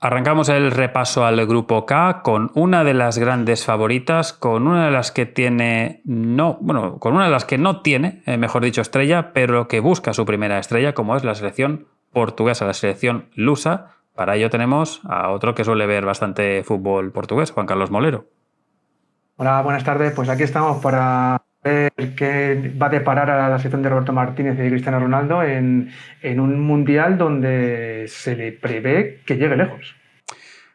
Arrancamos el repaso al grupo K con una de las grandes favoritas, con una de las que con una de las que no tiene, mejor dicho, estrella, pero que busca su primera estrella, como es la selección portuguesa, la selección lusa. Para ello tenemos a otro que suele ver bastante fútbol portugués, Juan Carlos Molero. Hola, buenas tardes. Pues aquí estamos para ver qué va a deparar a la selección de Roberto Martínez y de Cristiano Ronaldo en un mundial donde se le prevé que llegue lejos.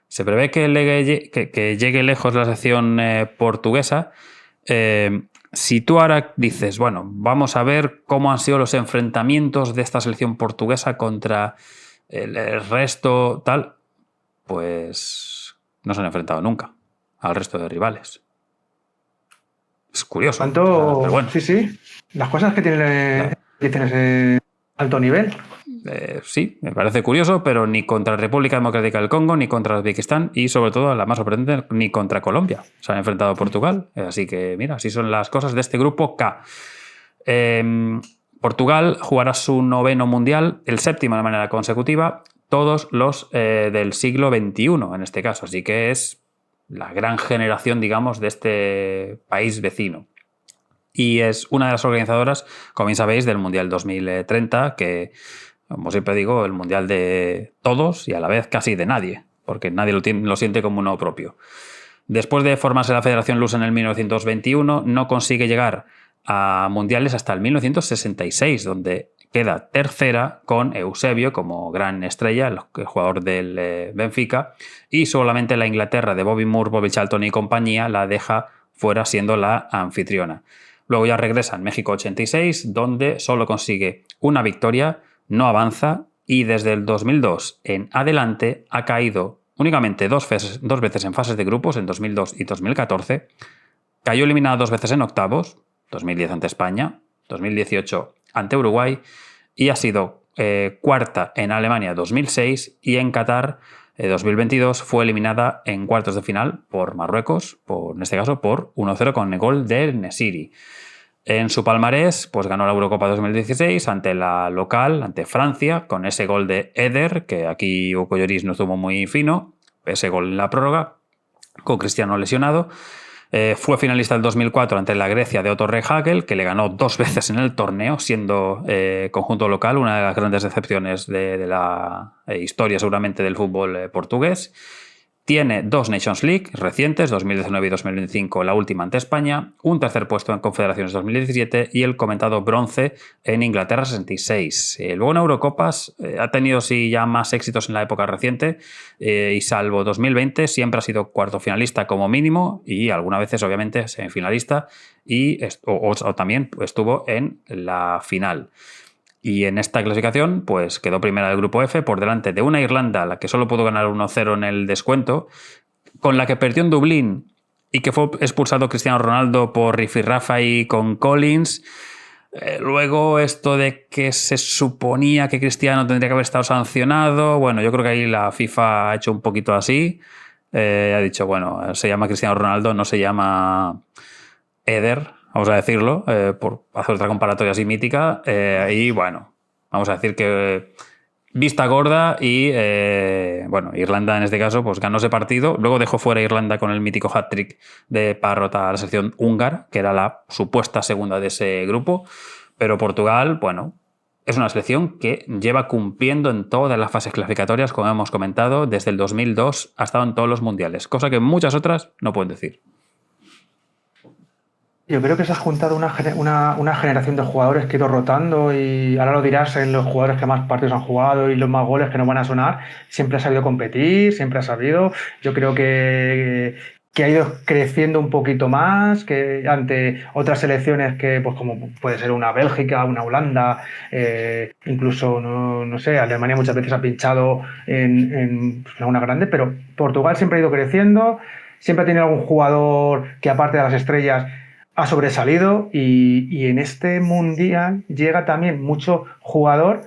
Se prevé que llegue lejos la selección portuguesa. Si tú ahora dices, bueno, vamos a ver cómo han sido los enfrentamientos de esta selección portuguesa contra el resto tal, pues no se han enfrentado nunca al resto de rivales. Es curioso. ¿Cuánto? Pero bueno. Sí. Las cosas que tiene ese alto nivel. Sí, me parece curioso, pero ni contra la República Democrática del Congo, ni contra Uzbekistán y, sobre todo, la más sorprendente, ni contra Colombia se han enfrentado a Portugal. Así que, mira, así son las cosas de este grupo K. Portugal jugará su 9º mundial, el 7º de manera consecutiva, todos los del siglo XXI en este caso. Así que es la gran generación, digamos, de este país vecino. Y es una de las organizadoras, como bien sabéis, del Mundial 2030, que, como siempre digo, el Mundial de todos y a la vez casi de nadie, porque nadie lo siente como uno propio. Después de formarse la Federación Lusa en el 1921, no consigue llegar a mundiales hasta el 1966, donde queda tercera con Eusebio como gran estrella, el jugador del Benfica, y solamente la Inglaterra de Bobby Moore, Bobby Charlton y compañía la deja fuera siendo la anfitriona. Luego ya regresa en México 86, donde solo consigue una victoria, no avanza y desde el 2002 en adelante ha caído únicamente dos veces en fases de grupos, en 2002 y 2014. Cayó eliminada 2 veces en octavos, 2010 ante España, 2018 ante Uruguay y ha sido cuarta en Alemania 2006 y en Qatar 2022 fue eliminada en cuartos de final por Marruecos, en este caso por 1-0 con el gol de Nesiri. En su palmarés, pues ganó la Eurocopa 2016 ante la local, ante Francia, con ese gol de Eder, que aquí Hugo Lloris no estuvo muy fino, ese gol en la prórroga, con Cristiano lesionado. Fue finalista el 2004 ante la Grecia de Otto Rehhagel, que le ganó 2 veces en el torneo, siendo conjunto local, una de las grandes decepciones de la historia seguramente del fútbol portugués. Tiene 2 Nations League recientes, 2019 y 2025, la última ante España, un tercer puesto en Confederaciones 2017 y el comentado bronce en Inglaterra 66. Luego en Eurocopas ha tenido sí ya más éxitos en la época reciente y salvo 2020 siempre ha sido cuarto finalista como mínimo y algunas veces obviamente semifinalista o también estuvo en la final. Y en esta clasificación, pues quedó primera del grupo F por delante de una Irlanda, la que solo pudo ganar 1-0 en el descuento, con la que perdió en Dublín y que fue expulsado Cristiano Ronaldo por rifirrafa y con Collins. Luego esto de que se suponía que Cristiano tendría que haber estado sancionado, bueno, yo creo que ahí la FIFA ha hecho un poquito así. Ha dicho, bueno, se llama Cristiano Ronaldo, no se llama Eder, vamos a decirlo, por hacer otra comparatoria así mítica. Y bueno, vamos a decir que vista gorda y bueno, Irlanda en este caso pues ganó ese partido. Luego dejó fuera Irlanda con el mítico hat-trick para derrotar a la selección húngara, que era la supuesta segunda de ese grupo. Pero Portugal, bueno, es una selección que lleva cumpliendo en todas las fases clasificatorias, como hemos comentado, desde el 2002 ha estado en todos los mundiales, cosa que muchas otras no pueden decir. Yo creo que se ha juntado una generación de jugadores que ha ido rotando y ahora lo dirás en los jugadores que más partidos han jugado y los más goles que no van a sonar. Siempre ha sabido competir, siempre ha sabido. Yo creo que ha ido creciendo un poquito más que ante otras selecciones que, pues como puede ser una Bélgica, una Holanda, incluso, no sé, Alemania muchas veces ha pinchado en una grande, pero Portugal siempre ha ido creciendo, siempre ha tenido algún jugador que aparte de las estrellas ha sobresalido y en este mundial llega también mucho jugador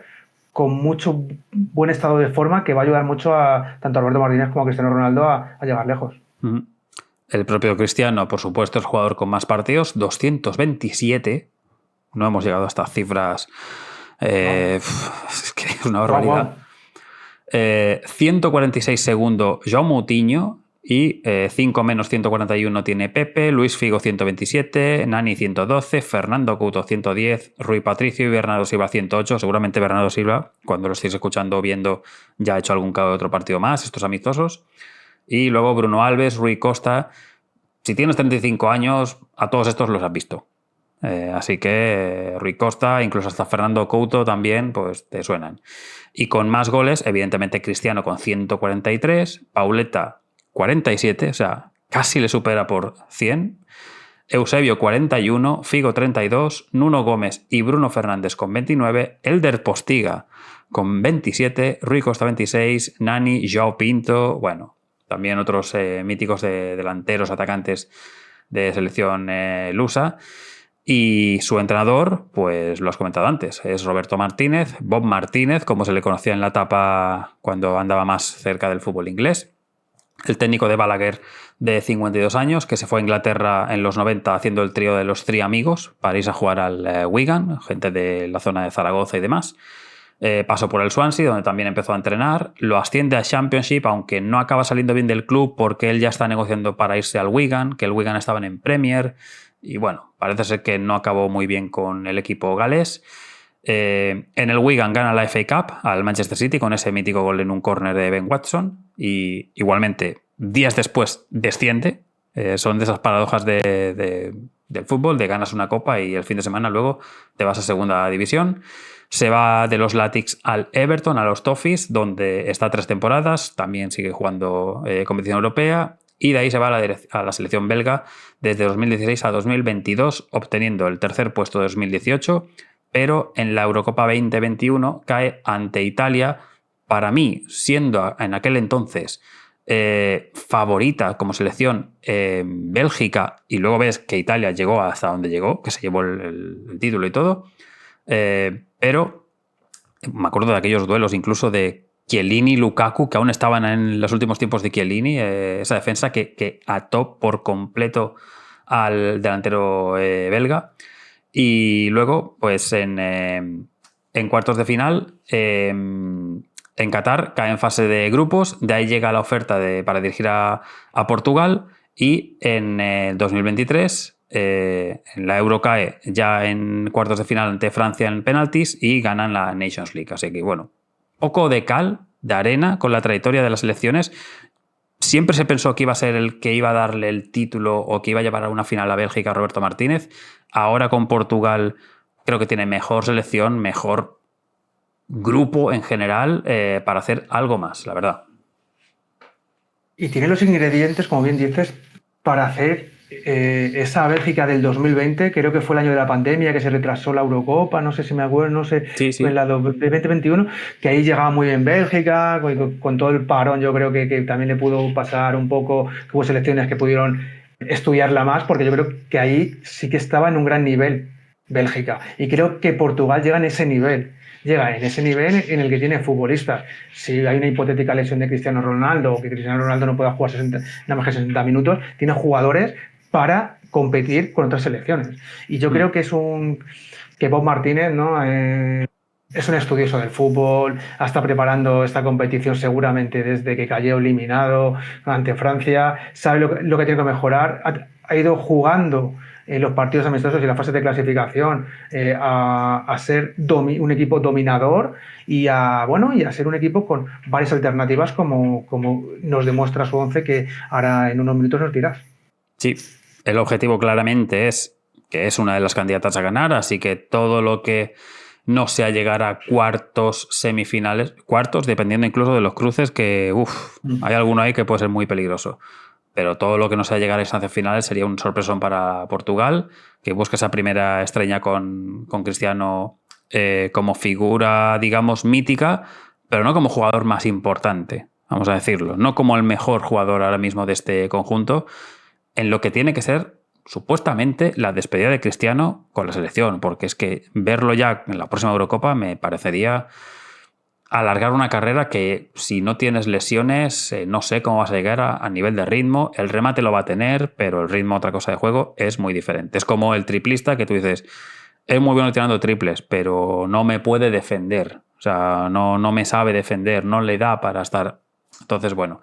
con mucho buen estado de forma que va a ayudar mucho a tanto a Roberto Martínez como a Cristiano Ronaldo a llegar lejos. El propio Cristiano, por supuesto, es el jugador con más partidos, 227. No hemos llegado a estas cifras. Es que es una barbaridad. 146 segundo João Moutinho y 5 menos 141 tiene Pepe, Luis Figo 127, Nani 112, Fernando Couto 110, Rui Patricio y Bernardo Silva 108. Seguramente Bernardo Silva, cuando lo estéis escuchando o viendo, ya ha hecho algún otro partido más, estos amistosos. Y luego Bruno Alves, Rui Costa. Si tienes 35 años, a todos estos los has visto. Así que Rui Costa, incluso hasta Fernando Couto también, pues te suenan. Y con más goles, evidentemente Cristiano con 143, Pauleta 47, o sea, casi le supera por 100, Eusebio 41, Figo 32, Nuno Gómez y Bruno Fernández con 29, Elder Postiga con 27, Rui Costa 26, Nani, João Pinto, bueno, también otros míticos delanteros, atacantes de selección lusa. Y su entrenador, pues lo has comentado antes, es Roberto Martínez, Bob Martínez, como se le conocía en la etapa cuando andaba más cerca del fútbol inglés. El técnico de Balaguer, de 52 años, que se fue a Inglaterra en los 90 haciendo el trío de los Triamigos para irse a jugar al Wigan, gente de la zona de Zaragoza y demás. Pasó por el Swansea, donde también empezó a entrenar. Lo asciende a Championship, aunque no acaba saliendo bien del club porque él ya está negociando para irse al Wigan, que el Wigan estaban en Premier. Y bueno, parece ser que no acabó muy bien con el equipo galés. En el Wigan gana la FA Cup al Manchester City con ese mítico gol en un córner de Ben Watson. Y igualmente, días después desciende. Son de esas paradojas del fútbol, de ganas una copa y el fin de semana luego te vas a segunda división. Se va de los Latics al Everton, a los Toffees, donde está 3 temporadas, también sigue jugando competición europea, y de ahí se va a la selección belga desde 2016 a 2022, obteniendo el tercer puesto de 2018, pero en la Eurocopa 2021 cae ante Italia, para mí, siendo en aquel entonces favorita como selección Bélgica, y luego ves que Italia llegó hasta donde llegó, que se llevó el título y todo. Pero me acuerdo de aquellos duelos incluso de Chiellini y Lukaku, que aún estaban en los últimos tiempos de Chiellini, esa defensa que ató por completo al delantero belga. Y luego, pues en cuartos de final, en Qatar cae en fase de grupos, de ahí llega la oferta para dirigir a Portugal, y en 2023... en la Euro cae ya en cuartos de final ante Francia en penaltis y ganan la Nations League. Así que bueno, poco de cal, de arena con la trayectoria de las selecciones. Siempre se pensó que iba a ser el que iba a darle el título o que iba a llevar a una final a Bélgica Roberto Martínez. Ahora con Portugal creo que tiene mejor selección, mejor grupo en general para hacer algo más, la verdad. Y tiene los ingredientes, como bien dices, para hacer esa Bélgica del 2020, creo que fue el año de la pandemia, que se retrasó la Eurocopa, no sé si me acuerdo, no sé, sí. en la de 2021, que ahí llegaba muy bien Bélgica, con todo el parón yo creo que también le pudo pasar un poco, que hubo selecciones que pudieron estudiarla más, porque yo creo que ahí sí que estaba en un gran nivel Bélgica, y creo que Portugal llega en ese nivel en el que tiene futbolistas. Si hay una hipotética lesión de Cristiano Ronaldo, o que Cristiano Ronaldo no pueda jugar nada más que 60 minutos, tiene jugadores para competir con otras selecciones. Y yo creo que que Bob Martínez, ¿no? Es un estudioso del fútbol, está preparando esta competición seguramente desde que cayó eliminado ante Francia, sabe lo que tiene que mejorar, ha ido jugando en los partidos amistosos y la fase de clasificación a ser un equipo dominador y a ser un equipo con varias alternativas como nos demuestra su once, que ahora en unos minutos nos dirás. Sí, el objetivo claramente es que es una de las candidatas a ganar, así que todo lo que no sea llegar a cuartos, semifinales, cuartos, dependiendo incluso de los cruces, que hay alguno ahí que puede ser muy peligroso. Pero todo lo que no sea llegar a instancias finales sería un sorpresón para Portugal, que busca esa primera estrella con Cristiano como figura, digamos, mítica, pero no como jugador más importante, vamos a decirlo. No como el mejor jugador ahora mismo de este conjunto, en lo que tiene que ser supuestamente la despedida de Cristiano con la selección, porque es que verlo ya en la próxima Eurocopa me parecería alargar una carrera que, si no tienes lesiones, no sé cómo vas a llegar a nivel de ritmo. El remate lo va a tener, pero el ritmo, otra cosa de juego, es muy diferente. Es como el triplista que tú dices, es muy bueno tirando triples, pero no me puede defender. sea, no me sabe defender, no le da para estar. Entonces, bueno,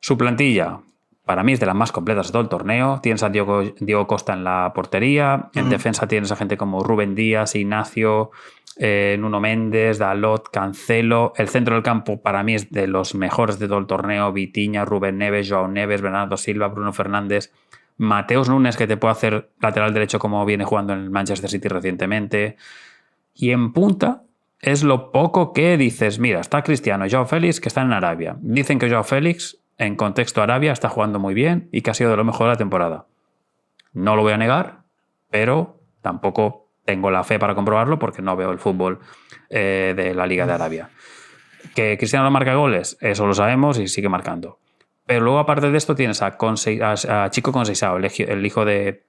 su plantilla para mí es de las más completas de todo el torneo. Tienes a Diego Costa en la portería, en defensa tienes a gente como Rubén Díaz, Ignacio, Nuno Méndez, Dalot, Cancelo. El centro del campo para mí es de los mejores de todo el torneo: Vitinha, Rubén Neves, Joao Neves, Bernardo Silva, Bruno Fernández, Mateus Nunes, que te puede hacer lateral derecho como viene jugando en el Manchester City recientemente. Y en punta es lo poco que dices, mira, está Cristiano y Joao Félix, que están en Arabia. Dicen que Joao Félix, en contexto Arabia, está jugando muy bien y que ha sido de lo mejor de la temporada. No lo voy a negar, pero tampoco tengo la fe para comprobarlo porque no veo el fútbol de la Liga de Arabia. Que Cristiano no marca goles, eso lo sabemos y sigue marcando. Pero luego, aparte de esto, tienes a Chico Conceição, el hijo de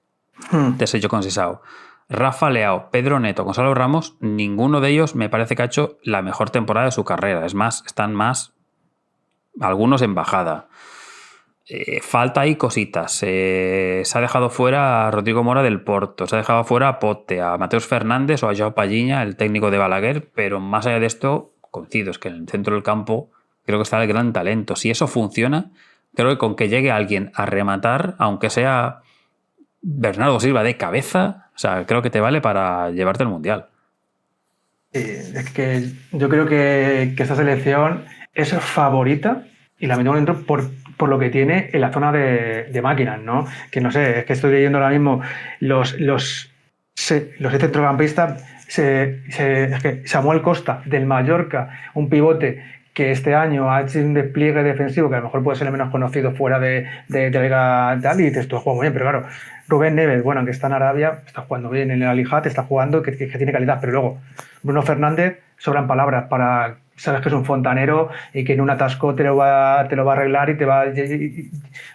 Sergio Conceição, Rafa Leao, Pedro Neto, Gonzalo Ramos. Ninguno de ellos me parece que ha hecho la mejor temporada de su carrera. Es más, están más algunos en bajada. Falta ahí cositas. Se ha dejado fuera a Rodrigo Mora del Porto, se ha dejado fuera a Pote, a Mateus Fernández o a Joao Palhinha, el técnico de Balaguer, pero más allá de esto, coincido, es que en el centro del campo creo que está el gran talento. Si eso funciona, creo que con que llegue alguien a rematar, aunque sea Bernardo Silva de cabeza, o sea, creo que te vale para llevarte el Mundial. Sí, es que yo creo que esta selección es favorita y la meto dentro por lo que tiene en la zona de máquinas, ¿no? Que no sé, es que estoy leyendo ahora mismo los centrocampistas. Es que Samuel Costa del Mallorca, un pivote que este año ha hecho un despliegue defensivo que a lo mejor puede ser el menos conocido fuera de la Liga tal, y dices, tú has jugado muy bien, pero claro, Rubén Neves, bueno, aunque está en Arabia, está jugando bien en el Al-Ittihad, está jugando, que tiene calidad, pero luego Bruno Fernández, sobran palabras para, sabes que es un fontanero y que en un atasco te lo va a arreglar y te va a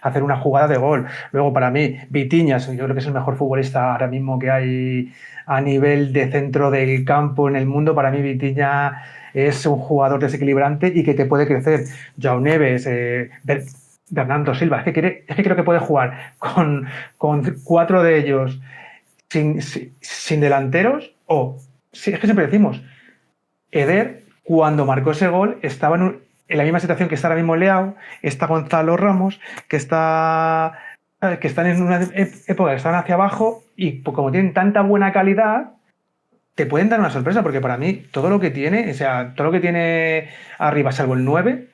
hacer una jugada de gol. Luego, para mí, Vitinha, yo creo que es el mejor futbolista ahora mismo que hay a nivel de centro del campo en el mundo. Para mí, Vitinha es un jugador desequilibrante y que te puede crecer. Joao Neves, Bernardo Silva, es que creo que puede jugar con 4 de ellos sin delanteros. Sí, es que siempre decimos, Eder, cuando marcó ese gol, estaba en la misma situación que está ahora mismo Leao, está Gonzalo Ramos, que están en una época que están hacia abajo y como tienen tanta buena calidad, te pueden dar una sorpresa, porque para mí todo lo que tiene, o sea, todo lo que tiene arriba, salvo el 9,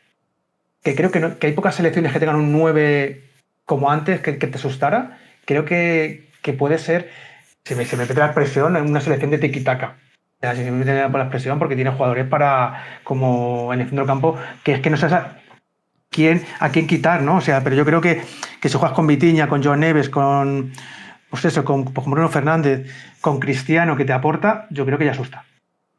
que creo que hay pocas selecciones que tengan un 9 como antes, que te asustara, creo que puede ser, se me mete la expresión, en una selección de tiki-taka. Se me mete la expresión porque tiene jugadores como en el centro del campo, que es que no sabes a quién quitar, ¿no? O sea, pero yo creo que si juegas con Vitinha, con Joao Neves, con Bruno Fernández, con Cristiano, que te aporta, yo creo que ya asusta.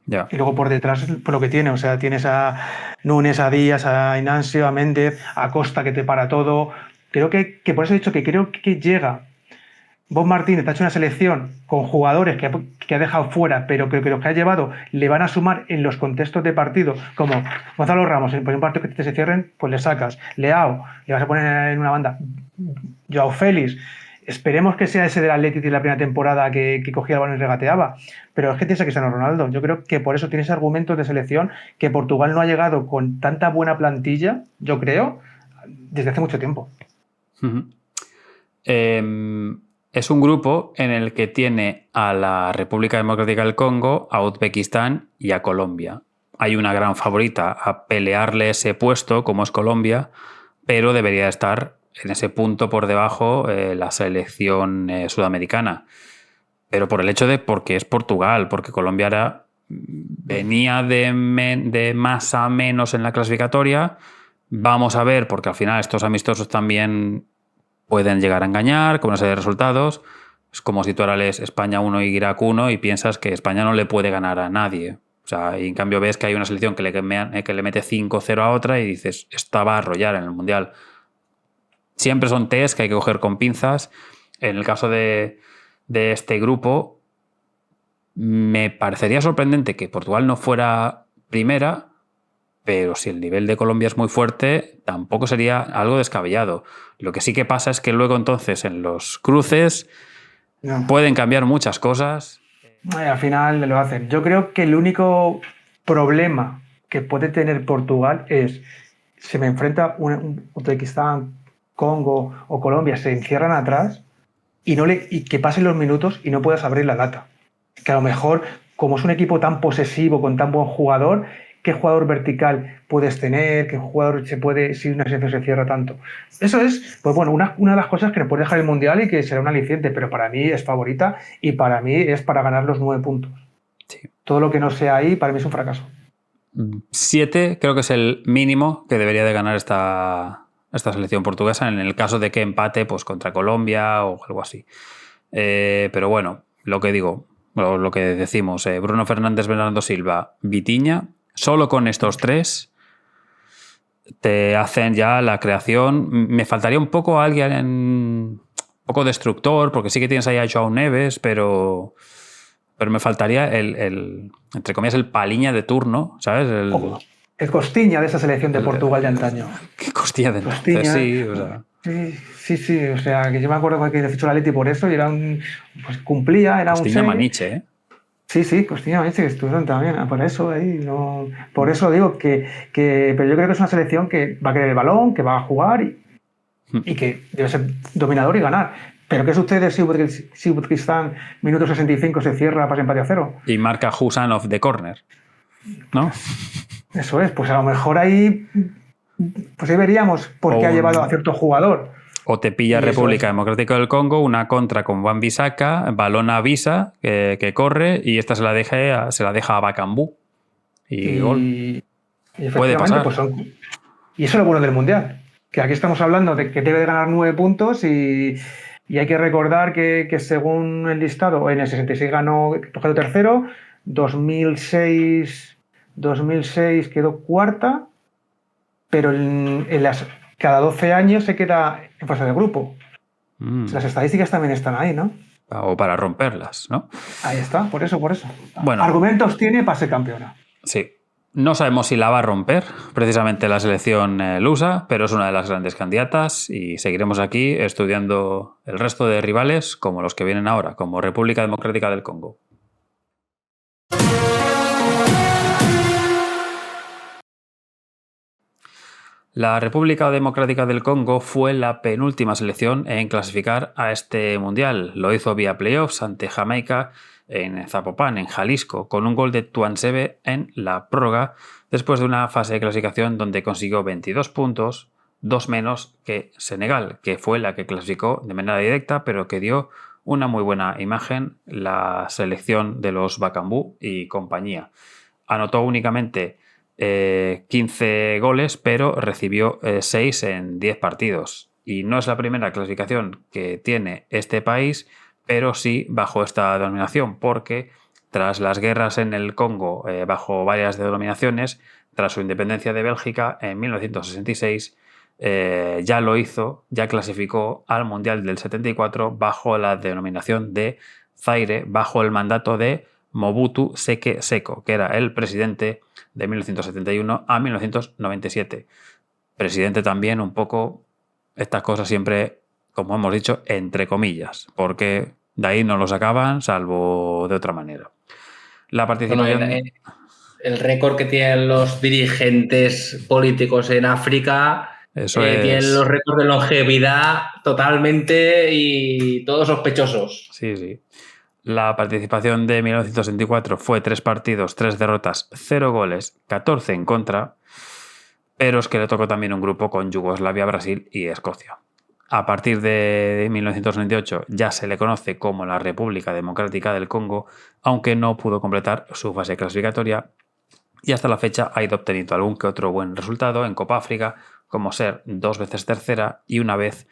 Yeah. Y luego por detrás, por lo que tiene, o sea, tienes a Nunes, a Díaz, a Inancio, a Méndez, a Costa, que te para todo. Creo que por eso he dicho que creo que llega. Bob Martínez ha hecho una selección con jugadores que ha dejado fuera, pero creo que los que ha llevado le van a sumar en los contextos de partido, como Gonzalo Ramos, en un partido que se cierren, pues le sacas. Leao, le vas a poner en una banda. Joao Félix, esperemos que sea ese del Atleti de la primera temporada que cogía el balón y regateaba, pero es que tienes a Cristiano Ronaldo. Yo creo que por eso tienes argumentos de selección que Portugal no ha llegado con tanta buena plantilla, yo creo, desde hace mucho tiempo. Es un grupo en el que tiene a la República Democrática del Congo, a Uzbekistán y a Colombia. Hay una gran favorita a pelearle ese puesto, como es Colombia, pero debería estar en ese punto por debajo la selección sudamericana. Pero por el hecho de porque es Portugal, porque Colombia venía de más a menos en la clasificatoria. Vamos a ver, porque al final estos amistosos también pueden llegar a engañar con una serie de resultados. Es como si tú ahora lees España 1 y Irak 1 y piensas que España no le puede ganar a nadie. O sea, y en cambio ves que hay una selección que le mete 5-0 a otra y dices, esta va a arrollar en el Mundial. Siempre son test que hay que coger con pinzas. En el caso de este grupo, me parecería sorprendente que Portugal no fuera primera, pero si el nivel de Colombia es muy fuerte, tampoco sería algo descabellado. Lo que sí que pasa es que luego entonces en los cruces pueden cambiar muchas cosas. Al final lo hacen. Yo creo que el único problema que puede tener Portugal es, se me enfrenta un Uzbekistán, Congo o Colombia, se encierran atrás y que pasen los minutos y no puedas abrir la lata. Que a lo mejor, como es un equipo tan posesivo, con tan buen jugador, ¿qué jugador vertical puedes tener? ¿Qué jugador se puede, si una selección se cierra tanto? Eso es, pues bueno, una de las cosas que nos puede dejar el Mundial y que será un aliciente, pero para mí es favorita y para mí es para ganar los 9 puntos. Sí. Todo lo que no sea ahí, para mí es un fracaso. 7 creo que es el mínimo que debería de ganar esta selección portuguesa en el caso de que empate pues, contra Colombia o algo así. Pero bueno, lo que digo, lo que decimos, Bruno Fernández, Bernardo Silva, Vitinha, solo con estos 3 te hacen ya la creación. Me faltaría un poco alguien, un poco destructor, porque sí que tienes ahí a Joao Neves, pero me faltaría entre comillas, el Paliña de turno, ¿sabes? El Costiña de esa selección de Portugal de antaño. ¿Qué Costilla de entonces? Costiña, Sí, o sea. Sí, o sea, que yo me acuerdo que le fichó la Leti por eso y era pues cumplía, era Costiña un 6. Maniche, ¿eh? Sí, Costiña Maniche, que estuvieron también, por eso ahí, no, por eso digo pero yo creo que es una selección que va a querer el balón, que va a jugar y que debe ser dominador y ganar. Pero ¿qué sucede si Uzbekistán, minuto 65, se cierra para empate a 0? Y marca Husanov de córner, ¿no? Eso es, pues a lo mejor ahí veríamos por qué ha llevado a cierto jugador. O te pilla República Democrática del Congo, una contra con Wan-Bissaka, balón a Visa, que corre, y esta se la deja a Bakambu. Y gol. Y puede pasar. Pues y eso es lo bueno del Mundial. Que aquí estamos hablando de que debe de ganar 9 puntos y hay que recordar que según el listado, en el 66 quedó tercero, 2006 quedó cuarta, pero cada 12 años se queda en fase de grupo. Las estadísticas también están ahí, ¿no? O para romperlas, ¿no? Ahí está, por eso. Bueno, argumentos tiene para ser campeona. Sí. No sabemos si la va a romper precisamente la selección lusa, pero es una de las grandes candidatas y seguiremos aquí estudiando el resto de rivales como los que vienen ahora, como República Democrática del Congo. La República Democrática del Congo fue la penúltima selección en clasificar a este mundial. Lo hizo vía playoffs ante Jamaica en Zapopan, en Jalisco, con un gol de Tuansebe en la prórroga, después de una fase de clasificación donde consiguió 22 puntos, 2 menos que Senegal, que fue la que clasificó de manera directa, pero que dio una muy buena imagen la selección de los Bakambu y compañía. Anotó únicamente 15 goles, pero recibió 6 en 10 partidos. Y no es la primera clasificación que tiene este país, pero sí bajo esta denominación, porque tras las guerras en el Congo, bajo varias denominaciones, tras su independencia de Bélgica en 1966, ya clasificó al Mundial del 74 bajo la denominación de Zaire, bajo el mandato de Mobutu Sese Seko, que era el presidente de 1971 a 1997. Presidente también un poco, estas cosas siempre, como hemos dicho, entre comillas, porque de ahí no lo sacaban, salvo de otra manera. La participación... Bueno, el récord que tienen los dirigentes políticos en África, tienen los récords de longevidad totalmente y todos sospechosos. Sí. La participación de 1964 fue 3 partidos, 3 derrotas, 0 goles, 14 en contra, pero es que le tocó también un grupo con Yugoslavia, Brasil y Escocia. A partir de 1998 ya se le conoce como la República Democrática del Congo, aunque no pudo completar su fase clasificatoria y hasta la fecha ha ido obteniendo algún que otro buen resultado en Copa África, como ser 2 veces tercera y una vez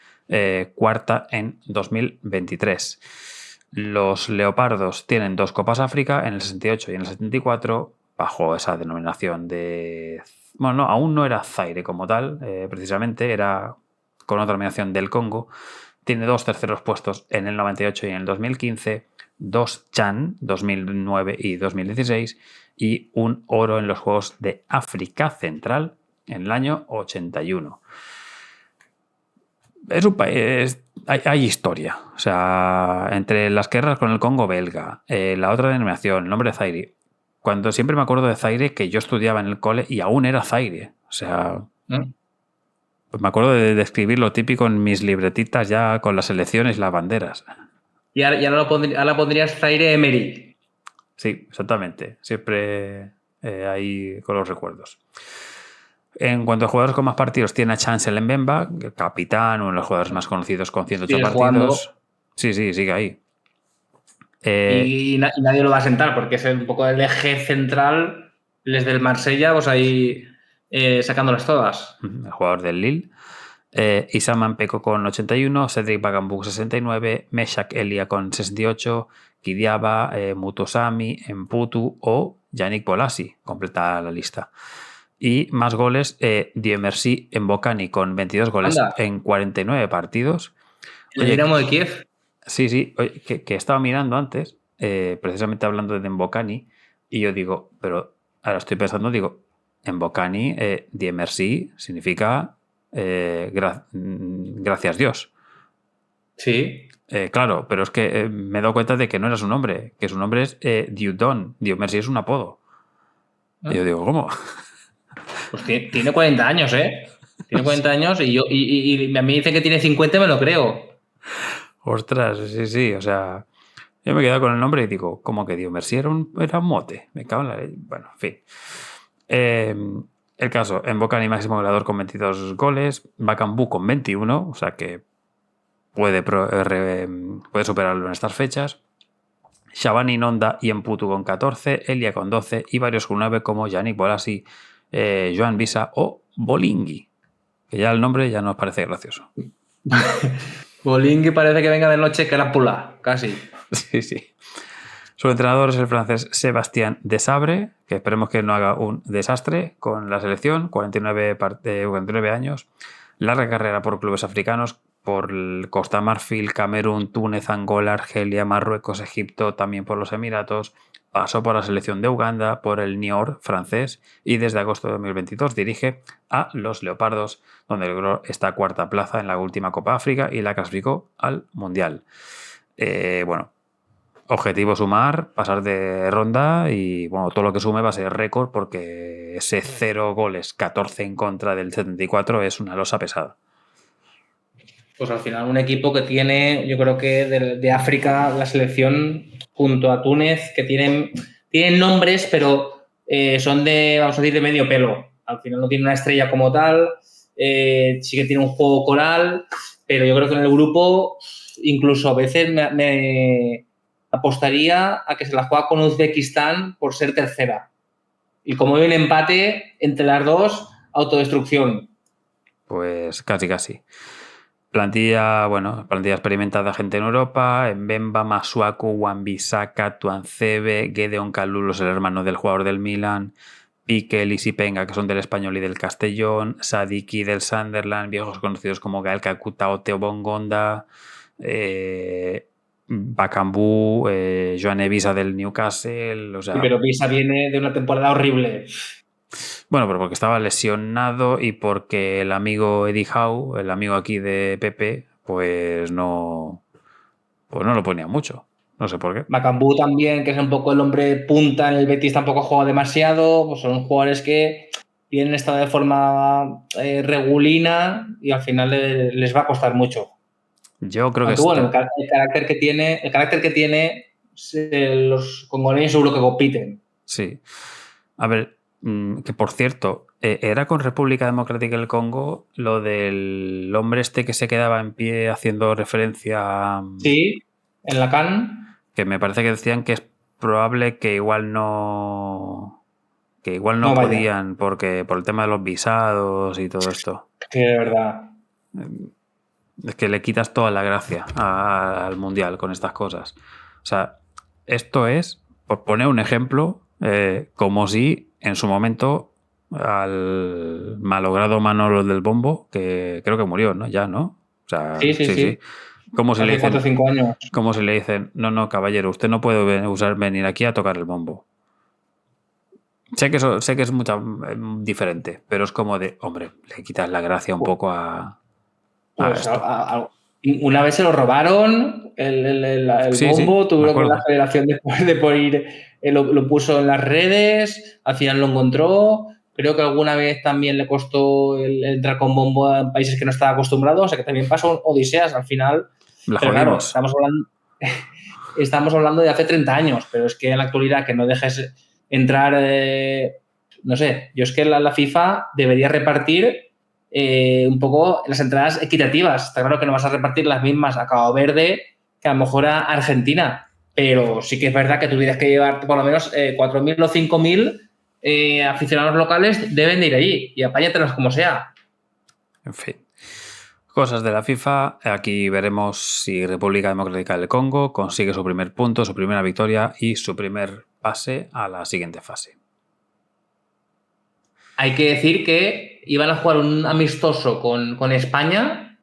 cuarta en 2023. Los Leopardos tienen 2 Copas África en el 68 y en el 74 bajo esa denominación de... Bueno, no, aún no era Zaire como tal, precisamente era con otra denominación del Congo. Tiene 2 terceros puestos en el 98 y en el 2015, 2 CHAN 2009 y 2016 y un oro en los Juegos de África Central en el año 81. Es un país... Hay historia. O sea, entre las guerras con el Congo belga, la otra denominación, el nombre de Zaire, cuando siempre me acuerdo de Zaire, que yo estudiaba en el cole y aún era Zaire. O sea, pues me acuerdo de escribir lo típico en mis libretitas ya con las selecciones y las banderas. Y ahora pondrías Zaire Emery. Sí, exactamente. Siempre ahí con los recuerdos. En cuanto a jugadores con más partidos, tiene a Chancel Mbemba, el capitán, uno de los jugadores más conocidos con 108 partidos. Jugando. Sí, sigue ahí. Y nadie lo va a sentar porque es un poco el eje central desde el Marsella, pues ahí sacándolas todas. El jugador del Lille. Isaman Peko con 81, Cedric Bagambuk 69, Meshak Elia con 68, Kidiaba, Mutosami, Mputu o Yannick Bolasie. Completa la lista. Y más goles, Diemersi Mbokani con 22 goles en 49 partidos. ¿El Dinamo de Kiev? Sí. Oye, que estaba mirando antes, precisamente hablando de Mbokani, y yo digo, pero ahora estoy pensando, Mbokani, Diemersi significa gracias Dios. Sí. Claro, pero es que me he dado cuenta de que no era su nombre, que su nombre es Dieudonné. Diemersi es un apodo. Y yo digo, ¿cómo? Pues tiene 40 años, ¿eh? Tiene 40 años y a mí dice que tiene 50 y me lo creo. Ostras, sí. O sea, yo me he quedado con el nombre y digo, ¿cómo que Diemersi era un mote? Me cago en la ley. Bueno, en fin. El caso, Mbokani máximo goleador con 22 goles, Bakambu con 21, o sea que puede superarlo en estas fechas. Shabani Nonda y Mputu con 14, Elia con 12 y varios con 9 como Yannick Bolasie, Joan Visa o Bolingui, que ya el nombre ya nos parece gracioso. Bolingui parece que venga de noche que la pula, casi. Sí. Su entrenador es el francés Sébastien Desabre, que esperemos que no haga un desastre con la selección, 49 años. Larga carrera por clubes africanos, por Costa Marfil, Camerún, Túnez, Angola, Argelia, Marruecos, Egipto, también por los Emiratos. Pasó por la selección de Uganda, por el Niort francés y desde agosto de 2022 dirige a los Leopardos, donde logró esta cuarta plaza en la última Copa África y la clasificó al Mundial. Objetivo sumar, pasar de ronda y todo lo que sume va a ser récord porque ese 0 goles, 14 en contra del 74 es una losa pesada. Pues al final un equipo que tiene, yo creo que de África, la selección junto a Túnez, que tienen nombres, pero son vamos a decir, de medio pelo. Al final no tiene una estrella como tal, sí que tiene un juego coral, pero yo creo que en el grupo incluso a veces me apostaría a que se la juega con Uzbekistán por ser tercera. Y como hay un empate entre las dos, autodestrucción. Pues casi. Plantilla experimentada gente en Europa, Mbemba, Masuaku, Wan-Bissaka, Tuanzebe, Gedeon Kalulos, el hermano del jugador del Milan, Piqué, Lisipenga, que son del Español y del Castellón, Sadiki del Sunderland, viejos conocidos como Gael Kakuta o Theo Bongonda, Bakambu, Joan Visa del Newcastle. O sea, sí, pero Visa viene de una temporada horrible. Bueno, pero porque estaba lesionado y porque el amigo Eddie Howe, el amigo aquí de Pepe, pues no lo ponía mucho. No sé por qué. Bakambu también, que es un poco el hombre punta en el Betis, tampoco juega demasiado. Pues son jugadores que tienen estado de forma regulina y al final les va a costar mucho. Yo creo que bueno, el carácter que tiene los congoleños seguro que compiten. Sí. A ver, que por cierto, era con República Democrática del Congo lo del hombre este que se quedaba en pie haciendo referencia a... Sí, en la CAN. Que me parece que decían que es probable que igual no podían porque por el tema de los visados y todo esto. Sí, de verdad. Es que le quitas toda la gracia al Mundial con estas cosas. O sea, esto es, por poner un ejemplo, como si en su momento al malogrado Manolo del Bombo, que creo que murió, ¿no? Ya, ¿no? O sea, sí. Como si le dicen, 4 o 5 años. Como si le dicen, no, caballero, usted no puede venir aquí a tocar el bombo. Sé que es diferente, pero es como de, hombre, le quitas la gracia un poco a pues esto. Una vez se lo robaron, el bombo, tuvo que la federación de por ir, lo puso en las redes, al final lo encontró. Creo que alguna vez también le costó el entrar con bombo a países que no estaba acostumbrado, o sea que también pasó odiseas al final. Pero claro, estamos hablando de hace 30 años, pero es que en la actualidad que no dejes entrar, no sé, yo es que la FIFA debería repartir un poco las entradas equitativas. Está claro que no vas a repartir las mismas a Cabo Verde que a lo mejor a Argentina, pero sí que es verdad que tuvieras que llevar por lo menos 4.000 o 5.000 aficionados locales deben de ir allí y apáñatelos como sea. En fin. Cosas de la FIFA. Aquí veremos si República Democrática del Congo consigue su primer punto, su primera victoria y su primer pase a la siguiente fase. Hay que decir que iban a jugar un amistoso con España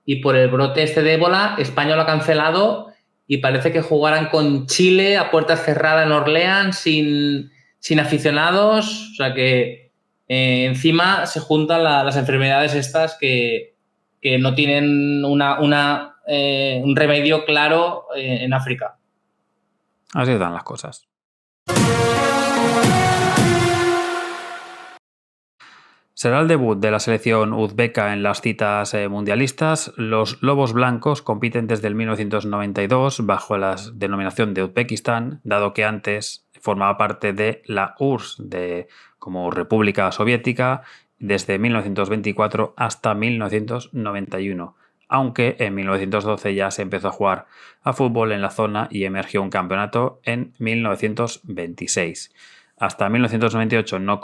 y por el brote este de ébola, España lo ha cancelado y parece que jugarán con Chile a puertas cerradas en Orleans sin aficionados. O sea que encima se juntan las enfermedades estas que no tienen un remedio claro en África. Así están las cosas. Será el debut de la selección uzbeka en las citas mundialistas. Los Lobos Blancos compiten desde el 1992 bajo la denominación de Uzbekistán, dado que antes formaba parte de la URSS como República Soviética desde 1924 hasta 1991, aunque en 1912 ya se empezó a jugar a fútbol en la zona y emergió un campeonato en 1926. Hasta 1998 no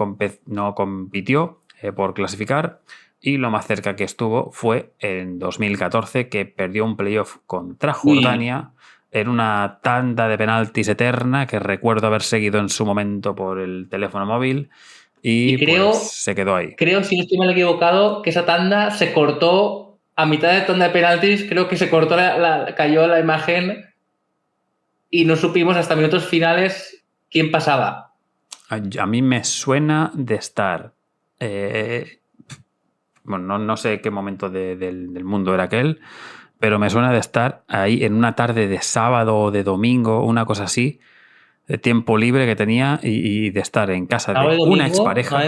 compitió por clasificar y lo más cerca que estuvo fue en 2014, que perdió un playoff contra Jordania en una tanda de penaltis eterna que recuerdo haber seguido en su momento por el teléfono móvil y creo, pues, se quedó ahí. Creo, si no estoy mal equivocado, que esa tanda se cortó a mitad de tanda de penaltis, creo que se cortó, cayó la imagen y no supimos hasta minutos finales quién pasaba. A mí me suena de estar... bueno, no sé qué momento del mundo era aquel, pero me suena de estar ahí en una tarde de sábado o de domingo, una cosa así, de tiempo libre que tenía y de estar en casa de domingo, una expareja.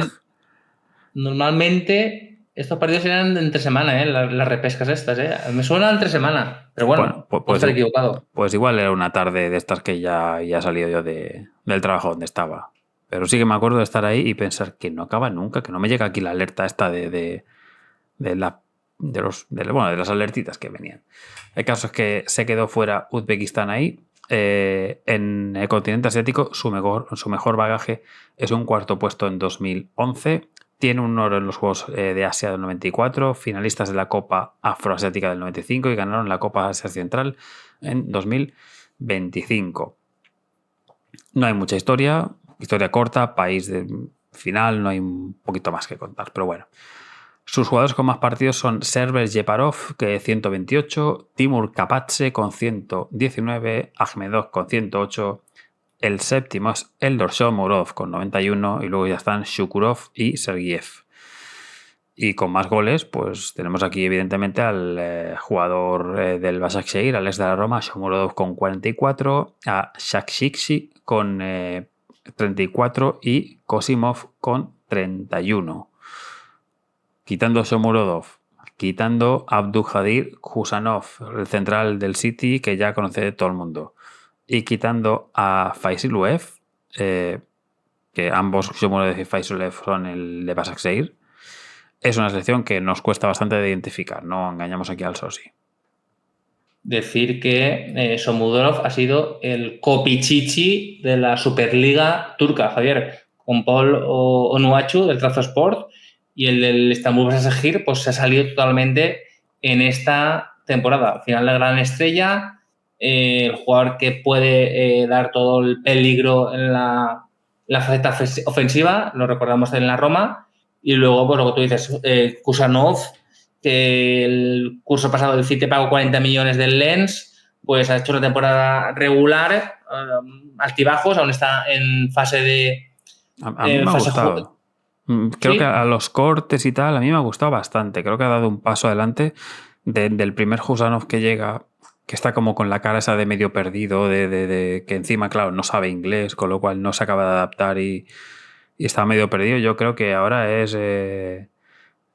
Normalmente estos partidos eran entre semana, las repescas estas. Me suena entre semana, pero bueno puedo estar equivocado. Pues igual era una tarde de estas que ya he salido yo del trabajo donde estaba. Pero sí que me acuerdo de estar ahí y pensar que no acaba nunca, que no me llega aquí la alerta esta de las alertitas que venían. El caso es que se quedó fuera Uzbekistán ahí. En el continente asiático su mejor bagaje es un cuarto puesto en 2011. Tiene un oro en los Juegos de Asia del 94, finalistas de la Copa Afroasiática del 95 y ganaron la Copa Asia Central en 2025. No hay mucha historia corta, país de final, no hay un poquito más que contar, pero bueno. Sus jugadores con más partidos son Server Jeparov, que 128, Timur Kapatse con 119, Akhmedov con 108, el séptimo es Eldor Shomurodov con 91 y luego ya están Shukurov y Sergiev. Y con más goles, pues tenemos aquí evidentemente al jugador del Başakşehir, al ex de la Roma, Shomurodov con 44, a Shakshikshi con 34 y Kosimov con 31. Quitando Shomurodov, quitando Abdulkadir Husanov, el central del City que ya conoce todo el mundo, y quitando a Faisiluev, que ambos Shomurodov y Faisiluev son el de Başakşehir, es una selección que nos cuesta bastante de identificar, no engañamos aquí al Sosi. Decir que Shomurodov ha sido el copichichi de la Superliga turca, Javier, con Paul Onuachu del Trabzonspor, y el del Istanbul Başakşehir pues se ha salido totalmente en esta temporada. Al final la gran estrella, el jugador que puede dar todo el peligro en la faceta ofensiva, lo recordamos en la Roma, y luego pues lo que tú dices, Kusanov, que el curso pasado del City pagó 40 millones del Lens, pues ha hecho una temporada regular, altibajos, aún está en fase de... A mí me ha gustado. Creo que a los cortes y tal, a mí me ha gustado bastante. Creo que ha dado un paso adelante del primer Husanov que llega, que está como con la cara esa de medio perdido, de que encima, claro, no sabe inglés, con lo cual no se acaba de adaptar y está medio perdido. Yo creo que ahora es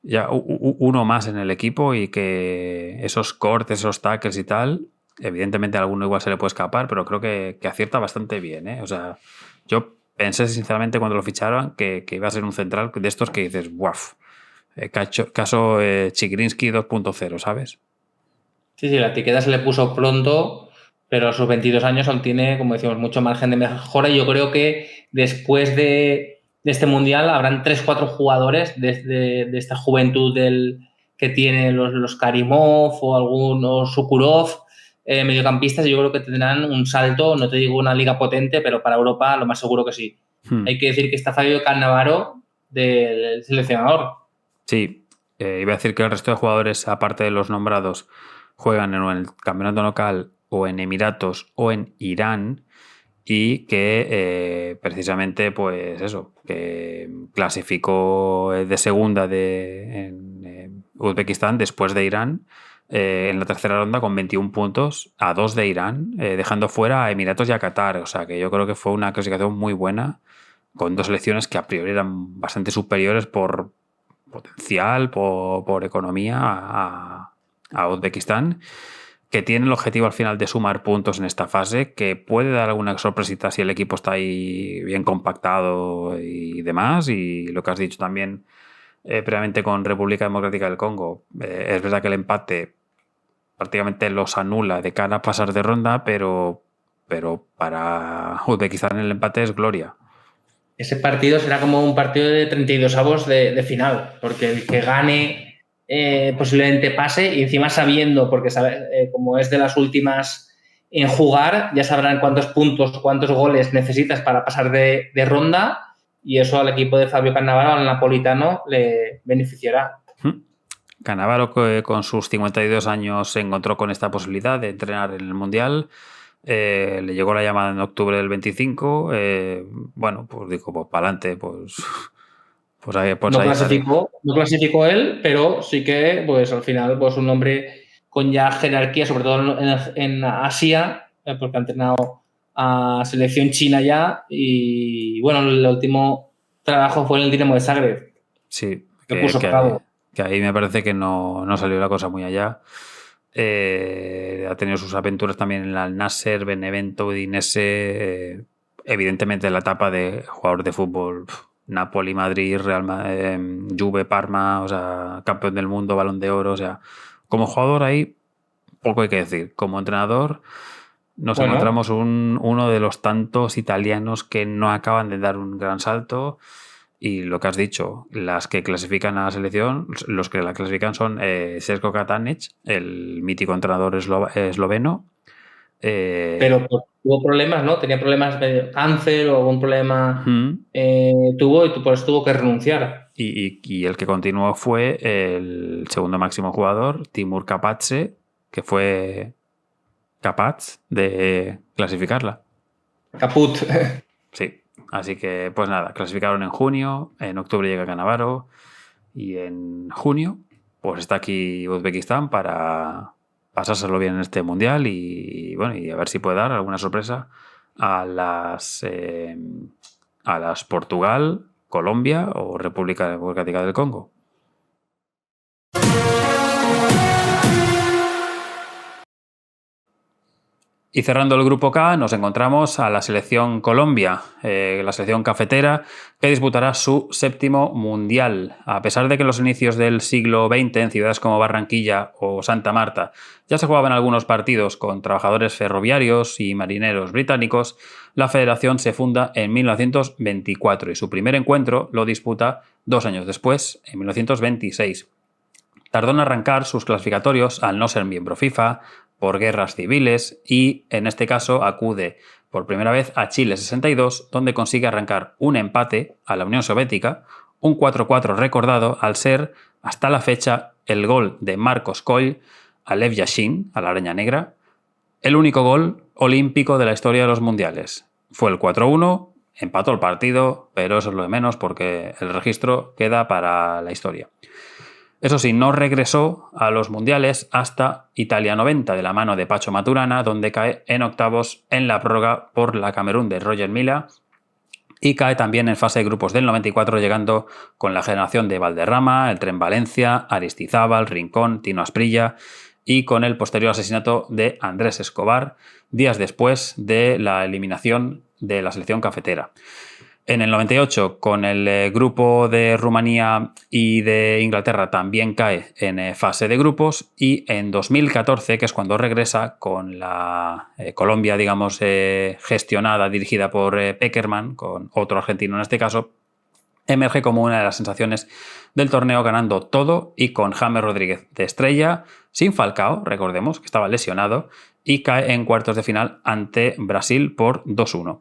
ya uno más en el equipo y que esos cortes, esos tackles y tal, evidentemente a alguno igual se le puede escapar, pero creo que acierta bastante bien, ¿eh? O sea, yo pensé sinceramente cuando lo ficharon que iba a ser un central de estos que dices, ¡waf! Caso Chigrinsky 2.0, ¿sabes? Sí, la etiqueta se le puso pronto, pero a sus 22 años aún tiene, como decimos, mucho margen de mejora. Y yo creo que después de este Mundial habrán 3-4 jugadores de esta juventud que tienen los Karimov o algunos Sukurov, mediocampistas, y yo creo que tendrán un salto, no te digo una liga potente, pero para Europa lo más seguro que sí. Hay que decir que está Fabio Cannavaro del seleccionador. Sí, iba a decir que el resto de jugadores, aparte de los nombrados, juegan en el campeonato local o en Emiratos o en Irán y que precisamente, pues eso, que clasificó de segunda en Uzbekistán después de Irán en la tercera ronda con 21 puntos a 2 de Irán, dejando fuera a Emiratos y a Qatar. O sea que yo creo que fue una clasificación muy buena con dos selecciones que a priori eran bastante superiores por potencial, por economía a Uzbekistán, que tiene el objetivo al final de sumar puntos en esta fase, que puede dar alguna sorpresita si el equipo está ahí bien compactado y demás. Y lo que has dicho también previamente con República Democrática del Congo, es verdad que el empate prácticamente los anula de cara a pasar de ronda, pero para Uzbekistán el empate es gloria. Ese partido será como un partido de 32avos de final, porque el que gane posiblemente pase y encima sabiendo, porque como es de las últimas en jugar, ya sabrán cuántos puntos, cuántos goles necesitas para pasar de ronda y eso al equipo de Fabio Cannavaro, al napolitano, le beneficiará. Cannavaro, con sus 52 años, se encontró con esta posibilidad de entrenar en el Mundial. Le llegó la llamada en octubre del 25. Bueno, pues dijo, pues para adelante, pues ahí, no clasificó él, pero sí que pues al final pues un hombre con ya jerarquía, sobre todo en Asia, porque ha entrenado a selección china ya y bueno, el último trabajo fue en el Dinamo de Zagreb. Sí, que ahí me parece que no salió la cosa muy allá. Ha tenido sus aventuras también en el Al-Nasser, Benevento, Udinese, evidentemente en la etapa de jugador de fútbol, Napoli, Madrid, Real Juve, Parma, o sea, campeón del mundo, Balón de Oro, o sea, como jugador ahí poco hay que decir. Como entrenador nos encontramos uno de los tantos italianos que no acaban de dar un gran salto. Y lo que has dicho, las que clasifican a la selección, los que la clasifican son Srečko Katanec, el mítico entrenador esloveno. Pero tuvo problemas, ¿no? Tenía problemas de cáncer o algún problema tuvo y por eso tuvo que renunciar. Y el que continuó fue el segundo máximo jugador, Timur Kapatze, que fue capaz de clasificarla. Caput. Sí. Así que, pues nada, clasificaron en junio, en octubre llega Cannavaro y en junio, pues está aquí Uzbekistán para pasárselo bien en este mundial y bueno, y a ver si puede dar alguna sorpresa a las Portugal, Colombia o República Democrática del Congo. Y cerrando el grupo K, nos encontramos a la selección Colombia, la selección cafetera, que disputará su 7º mundial. A pesar de que en los inicios del siglo XX, en ciudades como Barranquilla o Santa Marta, ya se jugaban algunos partidos con trabajadores ferroviarios y marineros británicos, la federación se funda en 1924 y su primer encuentro lo disputa 2 años después, en 1926. Tardó en arrancar sus clasificatorios al no ser miembro FIFA, por guerras civiles y, en este caso, acude por primera vez a Chile 62, donde consigue arrancar un empate a la Unión Soviética, un 4-4 recordado al ser, hasta la fecha, el gol de Marcos Coll a Lev Yashin, a la Araña Negra, el único gol olímpico de la historia de los mundiales. Fue el 4-1, empató el partido, pero eso es lo de menos porque el registro queda para la historia. Eso sí, no regresó a los mundiales hasta Italia 90 de la mano de Pacho Maturana, donde cae en octavos en la prórroga por la Camerún de Roger Milla y cae también en fase de grupos del 94, llegando con la generación de Valderrama, el Tren Valencia, Aristizábal, Rincón, Tino Asprilla y con el posterior asesinato de Andrés Escobar, días después de la eliminación de la selección cafetera. En el 98, con el grupo de Rumanía y de Inglaterra, también cae en fase de grupos, y en 2014, que es cuando regresa con la Colombia, digamos, gestionada, dirigida por Pekerman, con otro argentino en este caso, emerge como una de las sensaciones del torneo, ganando todo y con James Rodríguez de estrella, sin Falcao, recordemos que estaba lesionado, y cae en cuartos de final ante Brasil por 2-1.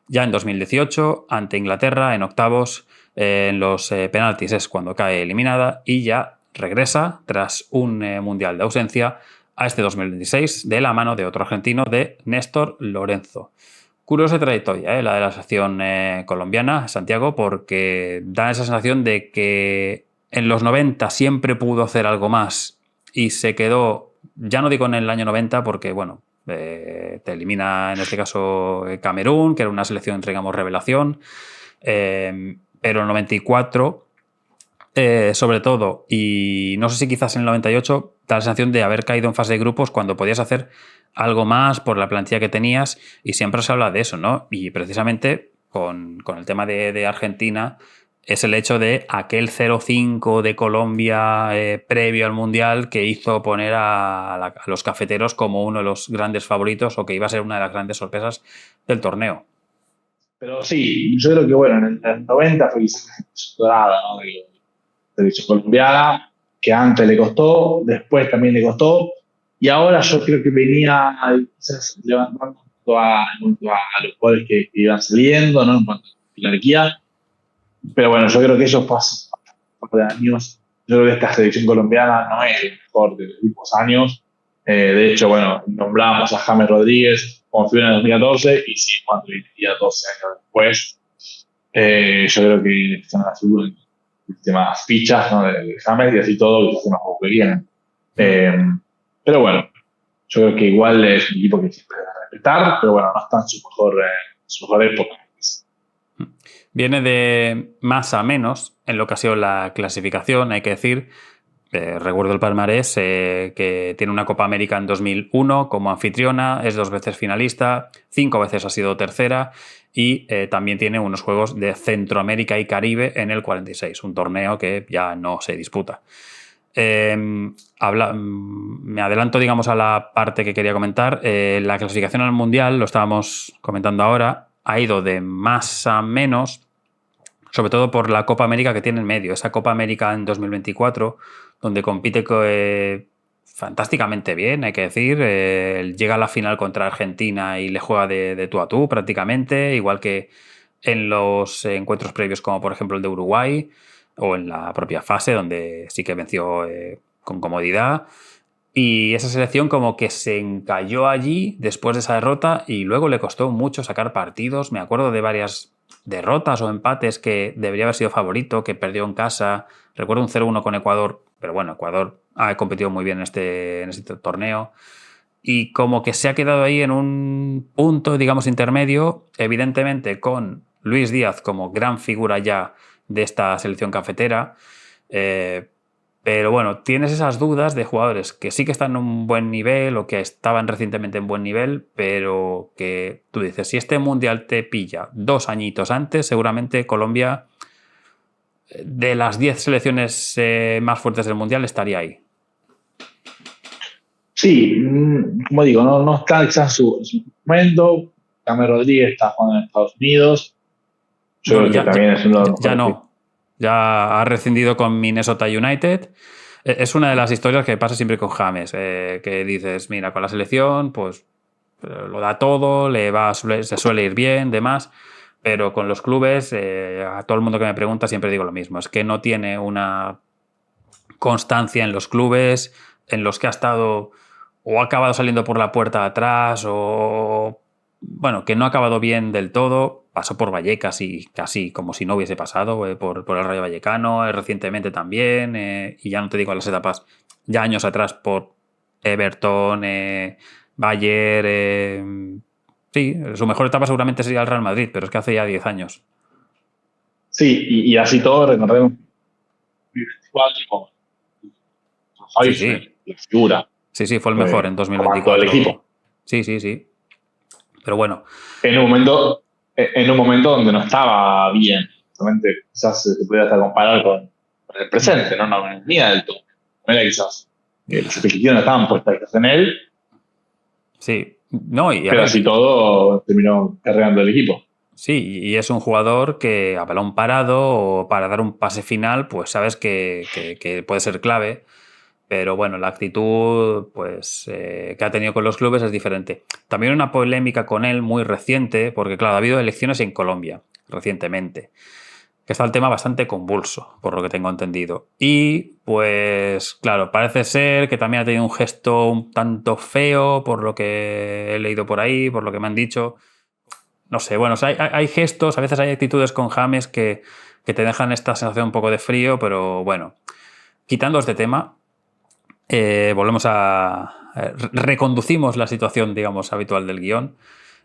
Ya en 2018, ante Inglaterra, en octavos, en los penaltis es cuando cae eliminada y ya regresa tras un mundial de ausencia a este 2026 de la mano de otro argentino, de Néstor Lorenzo. Curiosa trayectoria, la de la selección colombiana, Santiago, porque da esa sensación de que en los 90 siempre pudo hacer algo más y se quedó, ya no digo en el año 90 porque, bueno, te elimina en este caso Camerún, que era una selección, digamos, revelación, pero en 94 sobre todo, y no sé si quizás en el 98, da la sensación de haber caído en fase de grupos cuando podías hacer algo más por la plantilla que tenías, y siempre se habla de eso, ¿no? Y precisamente con el tema de Argentina es el hecho de aquel 0-5 de Colombia previo al Mundial, que hizo poner a los cafeteros como uno de los grandes favoritos, o que iba a ser una de las grandes sorpresas del torneo. Pero sí, yo creo que bueno, en el 90 fue quizás dorada, ¿no? De la selección colombiana, que antes le costó, después también le costó, y ahora yo creo que venía quizás levantando en cuanto a los jugadores que iban saliendo, ¿no? En cuanto a la jerarquía. Pero bueno, yo creo que ellos pasan un par de años. Yo creo que esta selección colombiana no es el mejor de los últimos años. De hecho, bueno, nombramos a James Rodríguez como figura en el 2014, y sí, cuando vivía 12 años después, yo creo que están las figuras, más fichas, ¿no? de James, y así todo, que son los juegos que vienen. Pero bueno, yo creo que igual es un equipo que siempre debe respetar, pero bueno, no está en su mejor época. Viene de más a menos en lo que ha sido la clasificación, hay que decir. Recuerdo el palmarés, que tiene una Copa América en 2001 como anfitriona, es 2 veces finalista, 5 veces ha sido tercera, y también tiene unos Juegos de Centroamérica y Caribe en el 46, un torneo que ya no se disputa. Me adelanto, digamos, a la parte que quería comentar. La clasificación al Mundial, lo estábamos comentando ahora, ha ido de más a menos, sobre todo por la Copa América que tiene en medio. Esa Copa América en 2024, donde compite fantásticamente bien, hay que decir. Llega a la final contra Argentina y le juega de tú a tú prácticamente, igual que en los encuentros previos, como por ejemplo el de Uruguay, o en la propia fase, donde sí que venció con comodidad. Y esa selección como que se encalló allí después de esa derrota, y luego le costó mucho sacar partidos. Me acuerdo de varias derrotas o empates que debería haber sido favorito, que perdió en casa. Recuerdo un 0-1 con Ecuador, pero bueno, Ecuador ha competido muy bien en este torneo. Y como que se ha quedado ahí en un punto, digamos, intermedio, evidentemente con Luis Díaz como gran figura ya de esta selección cafetera. Pero bueno, tienes esas dudas de jugadores que sí que están en un buen nivel o que estaban recientemente en buen nivel, pero que tú dices, si este Mundial te pilla 2 añitos antes, seguramente Colombia, de las 10 selecciones más fuertes del Mundial, estaría ahí. Sí, como digo, no está quizás en su momento. James Rodríguez está jugando en Estados Unidos. Yo creo que también es uno de los ya no. Ya ha rescindido con Minnesota United. Es una de las historias que pasa siempre con James, que dices, mira, con la selección pues lo da todo, se suele ir bien, demás, pero con los clubes, a todo el mundo que me pregunta siempre digo lo mismo, es que no tiene una constancia en los clubes en los que ha estado o ha acabado saliendo por la puerta de atrás, o bueno, que no ha acabado bien del todo. Pasó por Vallecas y casi como si no hubiese pasado, por el Rayo Vallecano, recientemente también, y ya no te digo las etapas, ya años atrás por Everton, Bayern. Sí, su mejor etapa seguramente sería el Real Madrid, pero es que hace ya 10 años. Sí, y así todo, recordemos, 2024, Javi Sí, fue sí. la figura. Sí, fue el mejor en Comandó el 2024. equipo. Sí. Pero bueno, En un momento donde no estaba bien. Realmente quizás se pudiera hasta comparar con el presente, ¿no? No venía del todo. No era quizás las expectativas no estaban puestas en él, sí. No, y a pero ver, así todo terminó cargando el equipo. sí, y es un jugador que a balón parado o para dar un pase final, pues sabes que puede ser clave. Pero bueno, la actitud pues, que ha tenido con los clubes es diferente. También una polémica con él muy reciente, porque claro, ha habido elecciones en Colombia recientemente, que está el tema bastante convulso, por lo que tengo entendido. Y pues claro, parece ser que también ha tenido un gesto un tanto feo, por lo que he leído por ahí, por lo que me han dicho. No sé, bueno, o sea, hay gestos, a veces hay actitudes con James que te dejan esta sensación un poco de frío, pero bueno, quitando este tema. Volvemos reconducimos la situación, digamos, habitual del guión.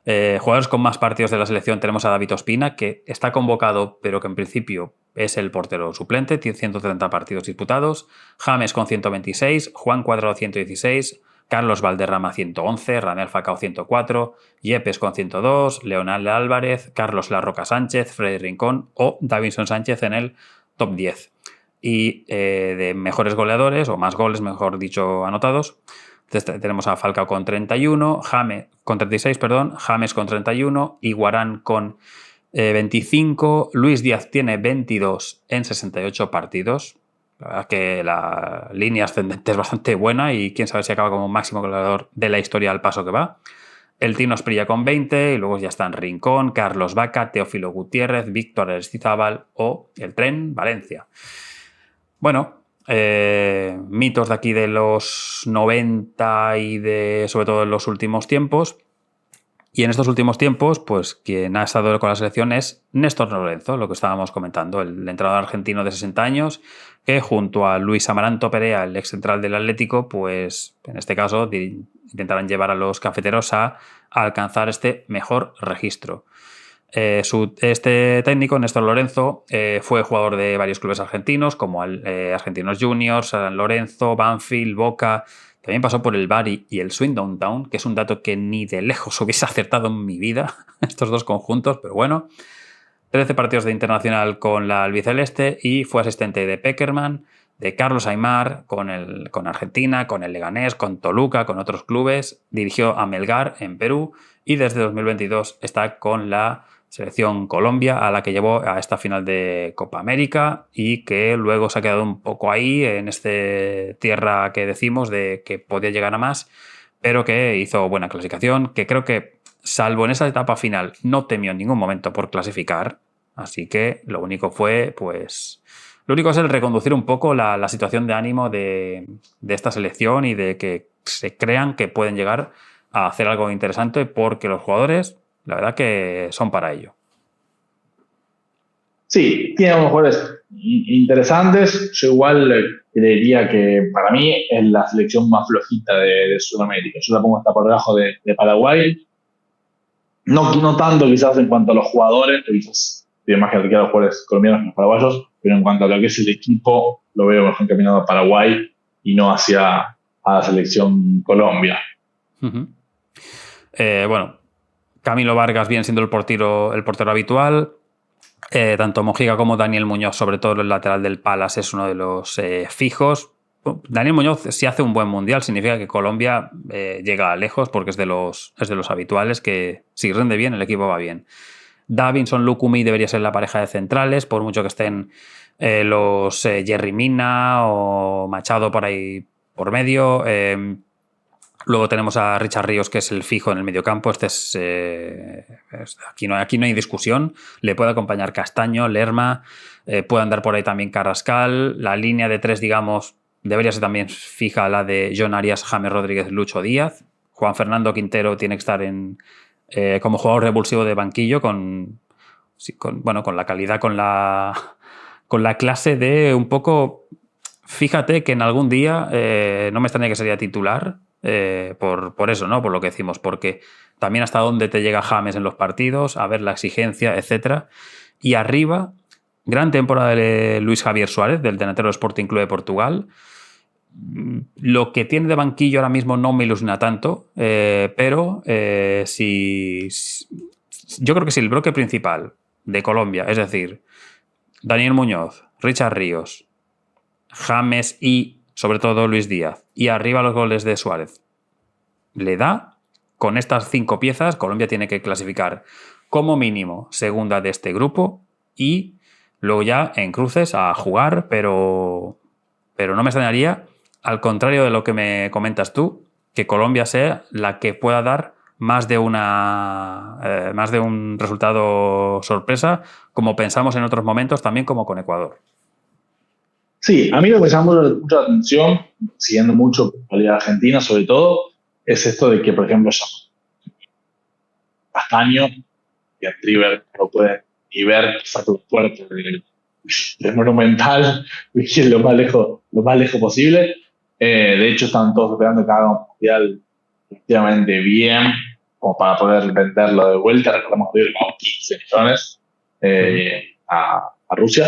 Jugadores con más partidos de la selección tenemos a David Ospina, que está convocado, pero que en principio es el portero suplente, tiene 130 partidos disputados. James con 126, Juan Cuadrado 116, Carlos Valderrama 111, Radamel Falcao 104, Yepes con 102, Leonel Álvarez, Carlos Larroca Sánchez, Freddy Rincón o Davinson Sánchez en el top 10. Y de mejores goleadores, o más goles, mejor dicho, anotados, tenemos a Falcao con 31, con 36, perdón, James con 31, Iguarán con 25, Luis Díaz tiene 22 en 68 partidos. La verdad es que la línea ascendente es bastante buena y quién sabe si acaba como máximo goleador de la historia al paso que va. El Tino Asprilla con 20 y luego ya están Rincón, Carlos Vaca, Teófilo Gutiérrez, Víctor Aristizábal o el Tren Valencia. Bueno, mitos de aquí de los 90 y de sobre todo en los últimos tiempos. Y en estos últimos tiempos, pues quien ha estado con la selección es Néstor Lorenzo, lo que estábamos comentando, el entrenador argentino de 60 años, que junto a Luis Amaranto Perea, el ex central del Atlético, pues en este caso intentarán llevar a los cafeteros a alcanzar este mejor registro. Este técnico, Néstor Lorenzo, fue jugador de varios clubes argentinos, como Argentinos Juniors, San Lorenzo, Banfield, Boca. También pasó por el Bari y el Swindon Town, que es un dato que ni de lejos hubiese acertado en mi vida, estos dos conjuntos, pero bueno. 13 partidos de internacional con la albiceleste y fue asistente de Pekerman, de Carlos Aimar con Argentina, con el Leganés, con Toluca, con otros clubes. Dirigió a Melgar en Perú y desde 2022 está con la selección Colombia, a la que llevó a esta final de Copa América y que luego se ha quedado un poco ahí en esta tierra que decimos de que podía llegar a más, pero que hizo buena clasificación, que creo que salvo en esa etapa final no temió en ningún momento por clasificar, así que lo único es el reconducir un poco la situación de ánimo de esta selección y de que se crean que pueden llegar a hacer algo interesante porque los jugadores, la verdad que son para ello. Sí, tiene unos jugadores interesantes. Yo igual creería que para mí es la selección más flojita de Sudamérica. Yo la pongo hasta por debajo de Paraguay. No tanto quizás en cuanto a los jugadores, quizás tiene más jerarquía a los jugadores colombianos que los paraguayos, pero en cuanto a lo que es el equipo, lo veo mejor encaminado a Paraguay y no hacia a la selección Colombia. Uh-huh. Bueno, Camilo Vargas viene siendo el portero habitual. Tanto Mojica como Daniel Muñoz, sobre todo el lateral del Palace, es uno de los fijos. Daniel Muñoz, si hace un buen mundial, significa que Colombia llega lejos porque es de los habituales que si rinde bien, el equipo va bien. Davinson Lucumi debería ser la pareja de centrales, por mucho que estén los Jerry Mina o Machado por ahí por medio. Luego tenemos a Richard Ríos, que es el fijo en el mediocampo. Aquí no hay discusión. Le puede acompañar Castaño, Lerma, puede andar por ahí también Carrascal. La línea de tres, digamos, debería ser también fija la de John Arias, James Rodríguez, Lucho Díaz. Juan Fernando Quintero tiene que estar en como jugador revulsivo de banquillo con la calidad, con la clase de un poco... Fíjate que en algún día no me extraña que sería titular por eso, ¿no? Por lo que decimos, porque también hasta dónde te llega James en los partidos, a ver la exigencia, etcétera. Y arriba, gran temporada de Luis Javier Suárez, del delantero del Sporting Club de Portugal. Lo que tiene de banquillo ahora mismo no me ilusiona tanto, pero yo creo que si el bloque principal de Colombia, es decir, Daniel Muñoz, Richard Ríos, James y sobre todo Luis Díaz, y arriba los goles de Suárez, le da, con estas 5 piezas, Colombia tiene que clasificar como mínimo segunda de este grupo y luego ya en cruces a jugar, pero no me extrañaría, al contrario de lo que me comentas tú, que Colombia sea la que pueda dar más de un resultado sorpresa, como pensamos en otros momentos, también como con Ecuador. Sí, a mí lo que me llama mucha atención, siguiendo mucho la Liga Argentina sobre todo, es esto de que, por ejemplo, Castaño y a River no pueden ni ver quizás los puertos del Monumental, y lo más lejos posible. De hecho, están todos esperando que haga un mundial efectivamente bien, como para poder venderlo de vuelta. Recordemos que como 15 millones a Rusia.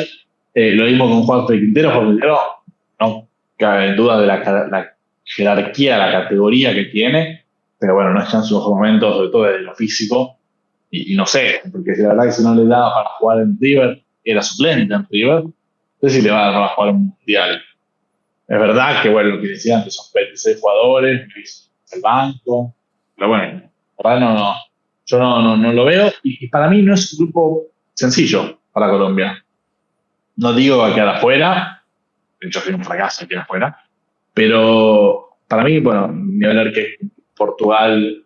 Lo mismo con Juan Quintero, no cabe en duda de la jerarquía, la categoría que tiene, pero bueno, no está en sus momentos, sobre todo de lo físico, y no sé, porque la verdad que si no le daba para jugar en River, era suplente en River, no sé si le va a dar para jugar un mundial. Es verdad que, bueno, lo que decía antes, son 26 jugadores, el banco, pero bueno, la verdad yo no lo veo, y para mí no es un grupo sencillo para Colombia. No digo que va a quedar afuera, de hecho sería un fracaso quedar afuera, pero para mí, bueno, ni hablar que Portugal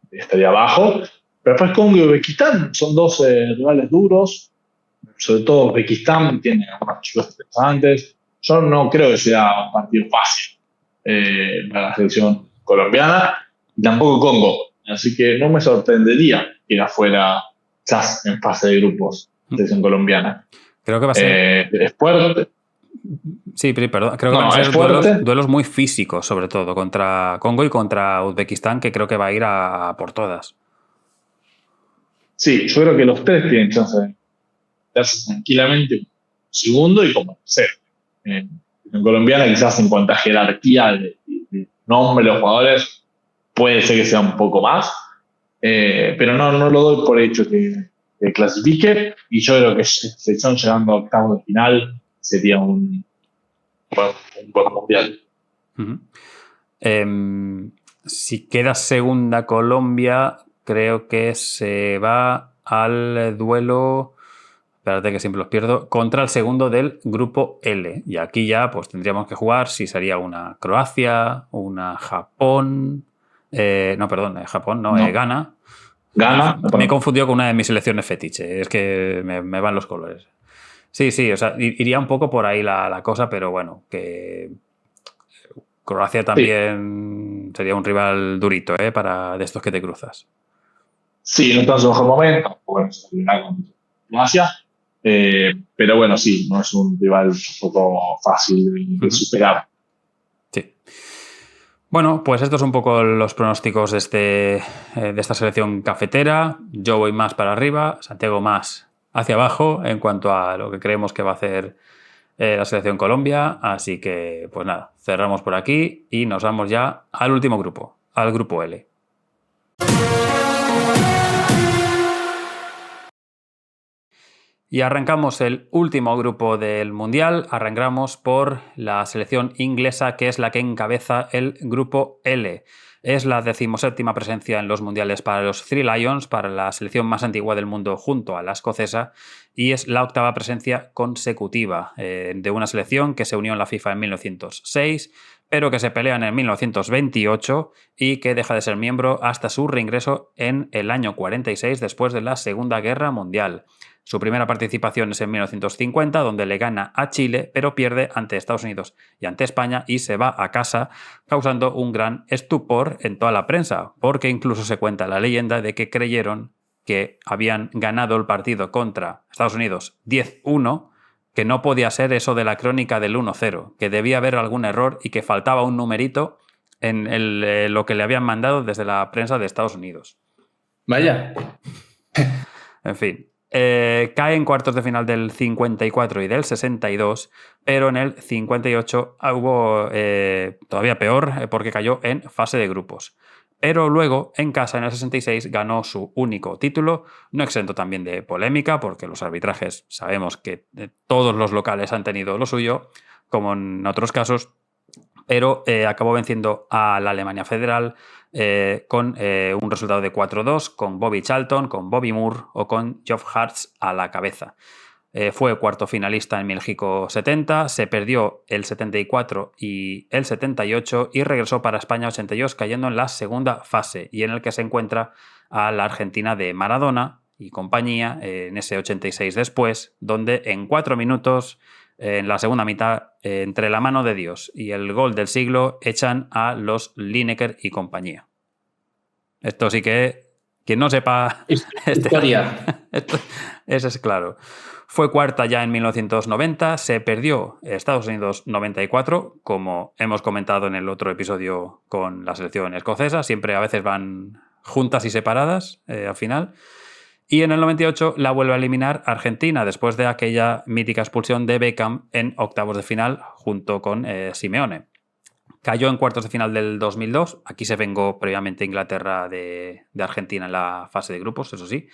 estaría abajo, pero después Congo y Uzbekistán son 2 rivales duros, sobre todo Uzbekistán tiene algunos chicos interesantes. Yo no creo que sea un partido fácil para la selección colombiana, y tampoco Congo, así que no me sorprendería que era fuera quizás en fase de grupos la selección colombiana. Creo que va a ser... es fuerte. Sí, perdón. Creo que van a ser duelos muy físicos, sobre todo, contra Congo y contra Uzbekistán, que creo que va a ir a por todas. Sí, yo creo que los 3 tienen chance de darse tranquilamente segundo y como tercero. En colombiana, quizás en cuanto a jerarquía de nombre de los jugadores, puede ser que sea un poco más, pero no lo doy por hecho que clasifique, y yo creo que si están llegando a octavos de final sería un buen mundial. Si queda segunda Colombia, creo que se va al duelo, espérate que siempre los pierdo, contra el segundo del grupo L, y aquí ya pues tendríamos que jugar si sería una Croacia, una Japón, Japón no. Ghana. Me he confundido con una de mis selecciones fetiche, es que me van los colores. Sí, o sea, iría un poco por ahí la cosa, pero bueno, que Croacia también sería un rival durito, de estos que te cruzas. Sí, no está en su mejor momento, bueno, se terminará con Croacia, pero bueno, sí, no es un rival un poco fácil de superar. Sí. Bueno, pues estos son un poco los pronósticos de esta selección cafetera. Yo voy más para arriba, Santiago más hacia abajo en cuanto a lo que creemos que va a hacer la selección Colombia. Así que, pues nada, cerramos por aquí y nos vamos ya al último grupo, al grupo L. Y arrancamos el último grupo del Mundial. Arrancamos por la selección inglesa, que es la que encabeza el grupo L. Es la 17ª presencia en los mundiales para los Three Lions, para la selección más antigua del mundo junto a la escocesa, y es la 8ª presencia consecutiva de una selección que se unió en la FIFA en 1906, pero que se pelea en el 1928 y que deja de ser miembro hasta su reingreso en el año 46 después de la Segunda Guerra Mundial. Su primera participación es en 1950, donde le gana a Chile, pero pierde ante Estados Unidos y ante España y se va a casa, causando un gran estupor en toda la prensa, porque incluso se cuenta la leyenda de que creyeron que habían ganado el partido contra Estados Unidos 10-1, que no podía ser eso de la crónica del 1-0, que debía haber algún error y que faltaba un numerito en lo que le habían mandado desde la prensa de Estados Unidos. Vaya. En fin. Cae en cuartos de final del 54 y del 62, pero en el 58 hubo todavía peor porque cayó en fase de grupos. Pero luego, en casa, en el 66, ganó su único título, no exento también de polémica, porque los arbitrajes sabemos que todos los locales han tenido lo suyo, como en otros casos, pero acabó venciendo a la Alemania Federal con un resultado de 4-2, con Bobby Charlton, con Bobby Moore o con Geoff Hartz a la cabeza. Fue cuarto finalista en México 70, se perdió el 74 y el 78 y regresó para España 82, cayendo en la segunda fase, y en el que se encuentra a la Argentina de Maradona y compañía en ese 86 después, donde en 4 minutos, en la segunda mitad, entre la mano de Dios y el gol del siglo, echan a los Lineker y compañía. Esto sí que, quien no sepa... Historia. Eso es claro. Fue cuarta ya en 1990, se perdió Estados Unidos 94, como hemos comentado en el otro episodio con la selección escocesa, siempre a veces van juntas y separadas al final. Y en el 98 la vuelve a eliminar Argentina, después de aquella mítica expulsión de Beckham en octavos de final junto con Simeone. Cayó en cuartos de final del 2002, aquí se vengó previamente Inglaterra de Argentina en la fase de grupos, eso sí.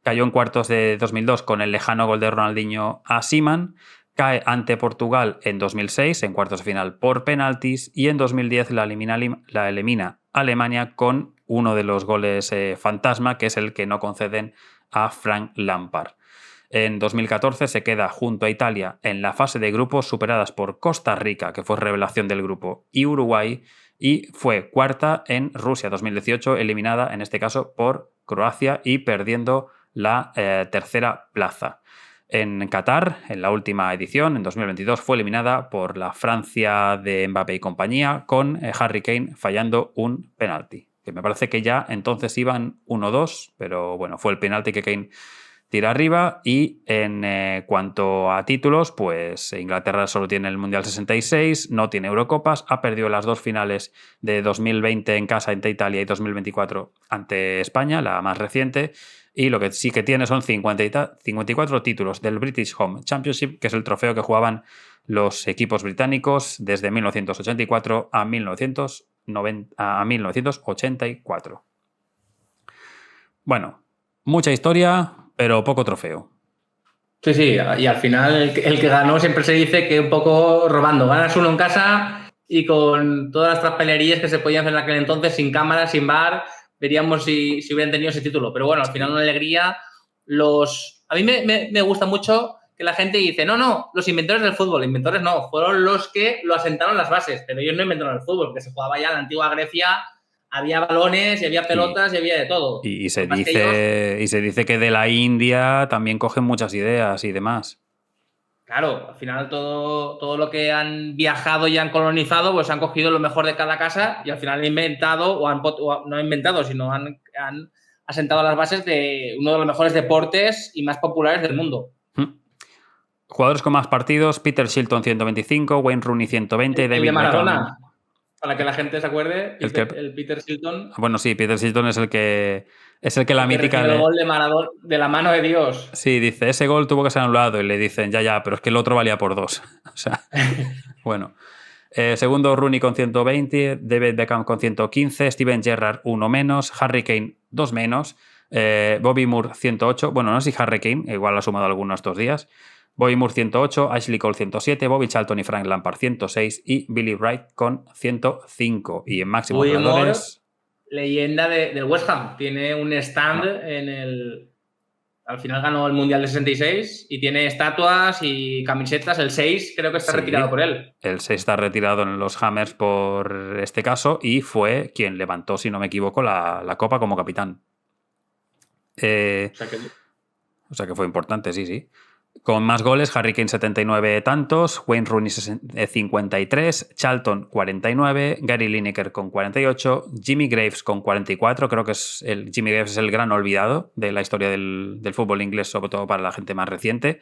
Cayó en cuartos de 2002 con el lejano gol de Ronaldinho a Seaman. Cae ante Portugal en 2006 en cuartos de final por penaltis. Y en 2010 la elimina Alemania con uno de los goles fantasma, que es el que no conceden a Frank Lampard. En 2014 se queda junto a Italia en la fase de grupos, superadas por Costa Rica, que fue revelación del grupo, y Uruguay. Y fue cuarta en Rusia 2018, eliminada en este caso por Croacia y perdiendo la tercera plaza. En Qatar, en la última edición, en 2022, fue eliminada por la Francia de Mbappé y compañía, con Harry Kane fallando un penalti. Que me parece que ya entonces iban 1-2, pero bueno, fue el penalti que Kane tira arriba. Y en cuanto a títulos, pues Inglaterra solo tiene el Mundial 66, no tiene Eurocopas, ha perdido las dos finales de 2020 en casa ante Italia y 2024 ante España, la más reciente. Y lo que sí que tiene son 54 títulos del British Home Championship, que es el trofeo que jugaban los equipos británicos desde 1984 a 1984. Bueno, mucha historia, pero poco trofeo. Sí, sí, y al final el que ganó siempre se dice que un poco robando. Ganas uno en casa y con todas las traspelerías que se podían hacer en aquel entonces, sin cámara, sin bar, veríamos si hubieran tenido ese título. Pero bueno, al final una alegría. A mí me gusta mucho que la gente dice, no, los inventores del fútbol. Inventores no, fueron los que lo asentaron las bases, pero ellos no inventaron el fútbol, porque se jugaba ya en la antigua Grecia, había balones y había pelotas y había de todo. Y se dice que de la India también cogen muchas ideas y demás. Claro, al final todo lo que han viajado y han colonizado, pues han cogido lo mejor de cada casa y al final han inventado, no han inventado, sino han asentado las bases de uno de los mejores deportes y más populares del mundo. Jugadores con más partidos: Peter Shilton 125, Wayne Rooney 120, David Beckham. Para que la gente se acuerde, el Peter Shilton. Bueno, sí, Peter Shilton es el que la mítica. El gol de Maradona, de la mano de Dios. Sí, dice, ese gol tuvo que ser anulado, y le dicen, ya, pero es que el otro valía por 2. O sea, bueno. Segundo, Rooney con 120, David Beckham con 115, Steven Gerrard 1 menos, Harry Kane 2 menos, Bobby Moore 108. Bueno, no sé si Harry Kane, igual ha sumado alguno estos días. Bobby Moore 108, Ashley Cole 107, Bobby Charlton y Frank Lampard 106 y Billy Wright con 105. Y en máximos goleadores... Leyenda del West Ham. Tiene un stand Al final ganó el Mundial de 66 y tiene estatuas y camisetas. El 6 creo que está retirado por él. El 6 está retirado en los Hammers por este caso y fue quien levantó, si no me equivoco, la copa como capitán. O O sea que fue importante, sí. Con más goles, Harry Kane 79 tantos, Wayne Rooney 53, Charlton 49, Gary Lineker con 48, Jimmy Graves con 44, creo que Jimmy Graves es el gran olvidado de la historia del fútbol inglés, sobre todo para la gente más reciente.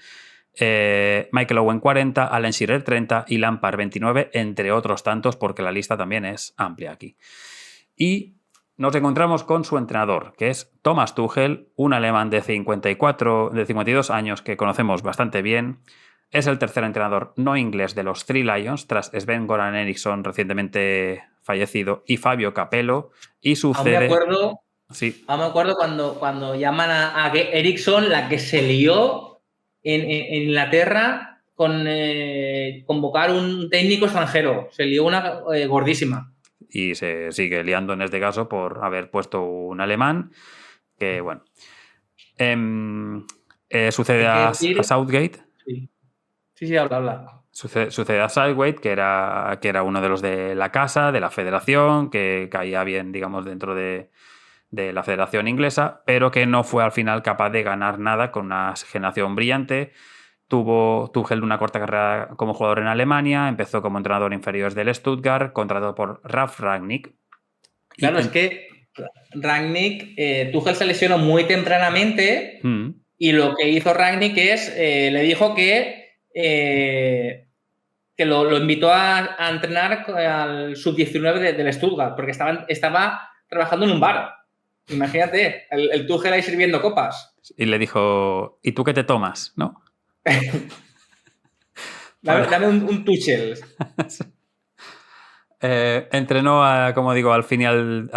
Michael Owen 40, Alan Shearer 30 y Lampard 29, entre otros tantos, porque la lista también es amplia aquí. Y nos encontramos con su entrenador, que es Thomas Tuchel, un alemán de 52 años que conocemos bastante bien. Es el tercer entrenador no inglés de los Three Lions, tras Sven-Goran Eriksson, recientemente fallecido, y Fabio Capello. Y sucede... Aún me acuerdo cuando llaman a Eriksson, la que se lió en Inglaterra con convocar un técnico extranjero. Se lió una gordísima. Y se sigue liando en este caso por haber puesto un alemán que, bueno, sucede a Southgate. Sí, habla. Sucede a Southgate, que era uno de los de la casa, de la federación, que caía bien, digamos, dentro de la federación inglesa, pero que no fue al final capaz de ganar nada con una generación brillante. Tuvo Tuchel una corta carrera como jugador en Alemania, empezó como entrenador inferiores del Stuttgart, contratado por Ralf Rangnick. Claro, es que Rangnick, Tuchel se lesionó muy tempranamente y lo que hizo Rangnick es, le dijo que lo invitó a entrenar al sub-19 del Stuttgart, porque estaba trabajando en un bar. Imagínate, el Tuchel ahí sirviendo copas. Y le dijo, ¿y tú qué te tomas? ¿No? Dame un Tuchel. Entrenó, como digo, al filial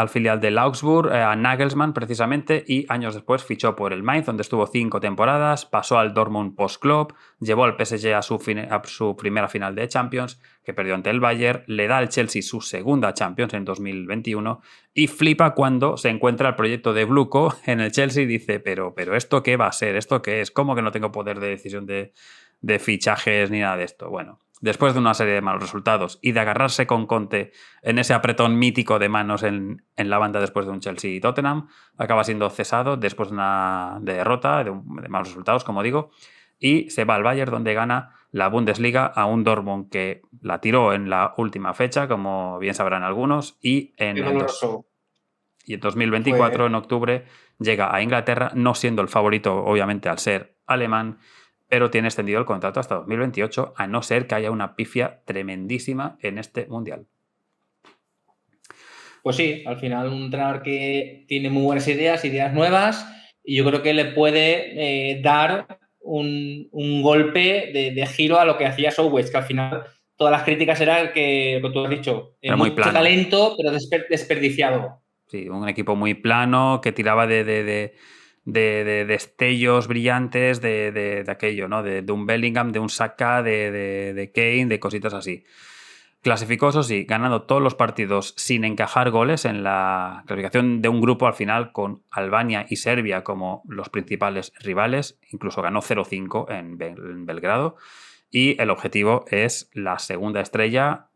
del Augsburg, a Nagelsmann precisamente, y años después fichó por el Mainz, donde estuvo 5 temporadas, pasó al Dortmund Post-Club, llevó al PSG a su primera final de Champions, que perdió ante el Bayern, le da al Chelsea su segunda Champions en 2021 y flipa cuando se encuentra el proyecto de Bluco en el Chelsea y dice, pero ¿esto qué va a ser? ¿Esto qué es? ¿Cómo que no tengo poder de decisión de fichajes ni nada de esto? Bueno, después de una serie de malos resultados y de agarrarse con Conte en ese apretón mítico de manos en la banda después de un Chelsea y Tottenham, acaba siendo cesado después de una derrota, de malos resultados, como digo, y se va al Bayern, donde gana la Bundesliga a un Dortmund que la tiró en la última fecha, como bien sabrán algunos, y en 2024, en octubre, llega a Inglaterra, no siendo el favorito, obviamente, al ser alemán, pero tiene extendido el contrato hasta 2028, a no ser que haya una pifia tremendísima en este Mundial. Pues sí, al final un entrenador que tiene muy buenas ideas nuevas, y yo creo que le puede dar un golpe de giro a lo que hacía Southgate, que al final todas las críticas eran que, lo que tú has dicho, mucho talento, pero desperdiciado. Sí, un equipo muy plano, que tiraba de destellos brillantes de aquello, ¿no? De un Bellingham, de un Saka, de Kane, de cositas así. Clasificó, eso sí, ganando todos los partidos sin encajar goles en la clasificación de un grupo al final con Albania y Serbia como los principales rivales. Incluso ganó 0-5 en Belgrado. Y el objetivo es la segunda estrella,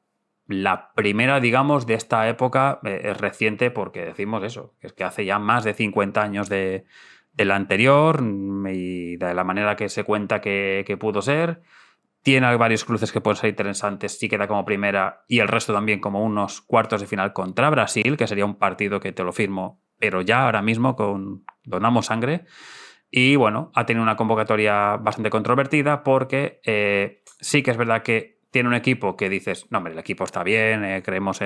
la primera, digamos, de esta época reciente, porque decimos eso, que es que hace ya más de 50 años de la anterior y de la manera que se cuenta que pudo ser. Tiene varios cruces que pueden ser interesantes si queda como primera y el resto también como unos cuartos de final contra Brasil, que sería un partido que te lo firmo, pero ya ahora mismo donamos sangre. Y bueno, ha tenido una convocatoria bastante controvertida porque sí que es verdad que tiene un equipo que dices, no, hombre, el equipo está bien, creemos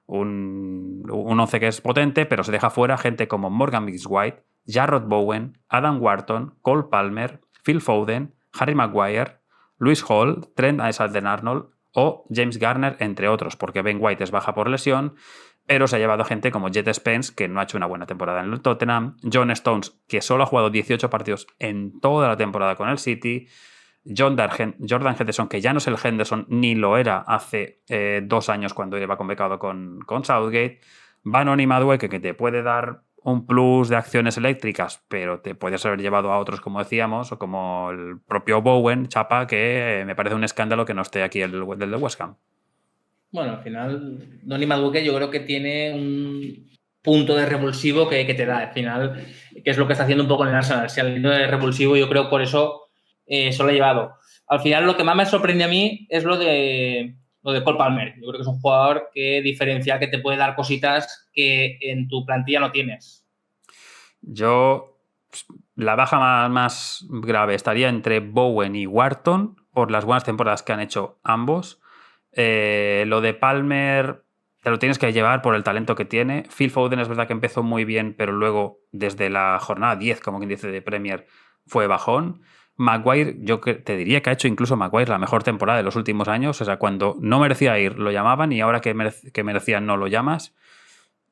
un 11 que es potente, pero se deja fuera gente como Morgan Gibbs-White, Jarrod Bowen, Adam Wharton, Cole Palmer, Phil Foden, Harry Maguire, Lewis Hall, Trent Alexander-Arnold o James Garner, entre otros, porque Ben White es baja por lesión, pero se ha llevado gente como Jet Spence, que no ha hecho una buena temporada en el Tottenham, John Stones, que solo ha jugado 18 partidos en toda la temporada con el City, Jordan Henderson, que ya no es el Henderson ni lo era hace 2 años cuando iba convocado con Southgate, Bannon y Madueke, que te puede dar un plus de acciones eléctricas, pero te puedes haber llevado a otros, como decíamos, o como el propio Bowen, Chapa, que me parece un escándalo que no esté aquí el del de West Ham. Bueno, al final, Donny Madueke yo creo que tiene un punto de revulsivo que te da. Al final, que es lo que está haciendo un poco en el Arsenal. Si al es revulsivo, yo creo por eso se lo ha llevado. Al final, lo que más me sorprende a mí es lo de Cole Palmer. Yo creo que es un jugador que diferencia, que te puede dar cositas que en tu plantilla no tienes. La baja más grave estaría entre Bowen y Wharton por las buenas temporadas que han hecho ambos. Lo de Palmer te lo tienes que llevar por el talento que tiene. Phil Foden es verdad que empezó muy bien, pero luego desde la jornada 10, como quien dice, de Premier fue bajón. Maguire, yo te diría que ha hecho incluso Maguire la mejor temporada de los últimos años. O sea, cuando no merecía ir lo llamaban y ahora que merecía no lo llamas.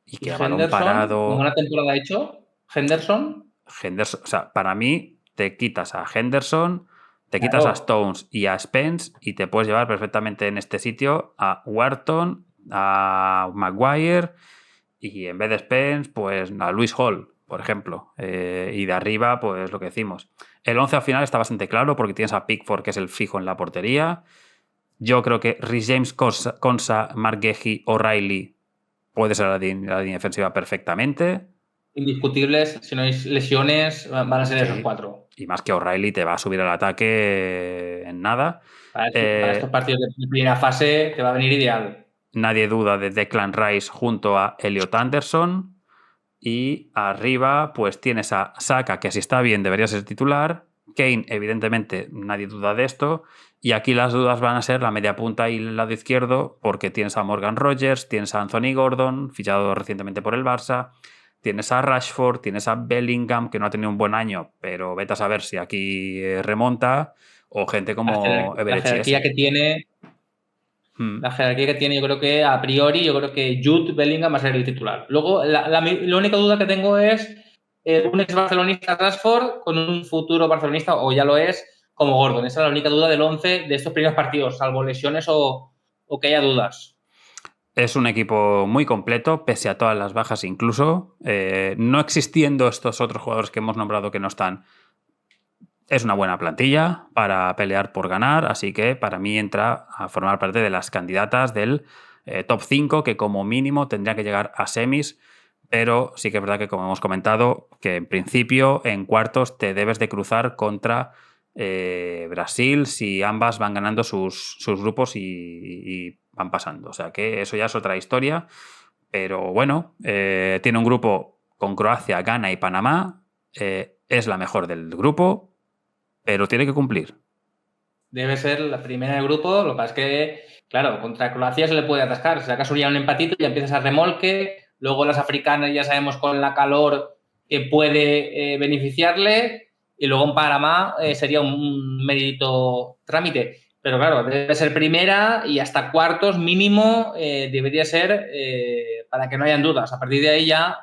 Y que a balón parado... ¿Cómo una temporada ha hecho? ¿Henderson? O sea, para mí te quitas a Henderson, te quitas a Stones y a Spence y te puedes llevar perfectamente en este sitio a Wharton, a Maguire y en vez de Spence, pues a Lewis Hall, por ejemplo. Y de arriba, pues lo que decimos. El 11 al final está bastante claro porque tienes a Pickford, que es el fijo en la portería. Yo creo que Reece James, Konsa, Mark Guehi, O'Reilly puede ser la línea defensiva perfectamente. Indiscutibles, si no hay lesiones, van a ser esos 4. Y más que O'Reilly te va a subir al ataque en nada. Para estos partidos de primera fase te va a venir ideal. Nadie duda de Declan Rice junto a Elliot Anderson. Y arriba pues tienes a Saka, que si está bien debería ser titular. Kane, evidentemente, nadie duda de esto. Y aquí las dudas van a ser la media punta y el lado izquierdo, porque tienes a Morgan Rogers, tienes a Anthony Gordon, fichado recientemente por el Barça. Tienes a Rashford, tienes a Bellingham, que no ha tenido un buen año, pero vete a saber si aquí remonta, o gente como La jerarquía que tiene, yo creo que a priori, yo creo que Jude Bellingham va a ser el titular. Luego, la única duda que tengo es un ex barcelonista Rashford con un futuro barcelonista, o ya lo es, como Gordon. Esa es la única duda del 11 de estos primeros partidos, salvo lesiones o que haya dudas. Es un equipo muy completo, pese a todas las bajas incluso. No existiendo estos otros jugadores que hemos nombrado que no están, es una buena plantilla para pelear por ganar, así que para mí entra a formar parte de las candidatas del top 5, que como mínimo tendría que llegar a semis, pero sí que es verdad que, como hemos comentado, que en principio en cuartos te debes de cruzar contra Brasil si ambas van ganando sus grupos y van pasando. O sea que eso ya es otra historia. Pero bueno, tiene un grupo con Croacia, Ghana y Panamá. Es la mejor del grupo, pero tiene que cumplir. Debe ser la primera del grupo. Lo que pasa es que, claro, contra Croacia se le puede atascar. Si acaso ya un empatito y ya empiezas a remolque. Luego las africanas ya sabemos con la calor que puede beneficiarle. Y luego en Panamá sería un mérito trámite. Pero claro, debe ser primera y hasta cuartos mínimo debería ser para que no hayan dudas. A partir de ahí ya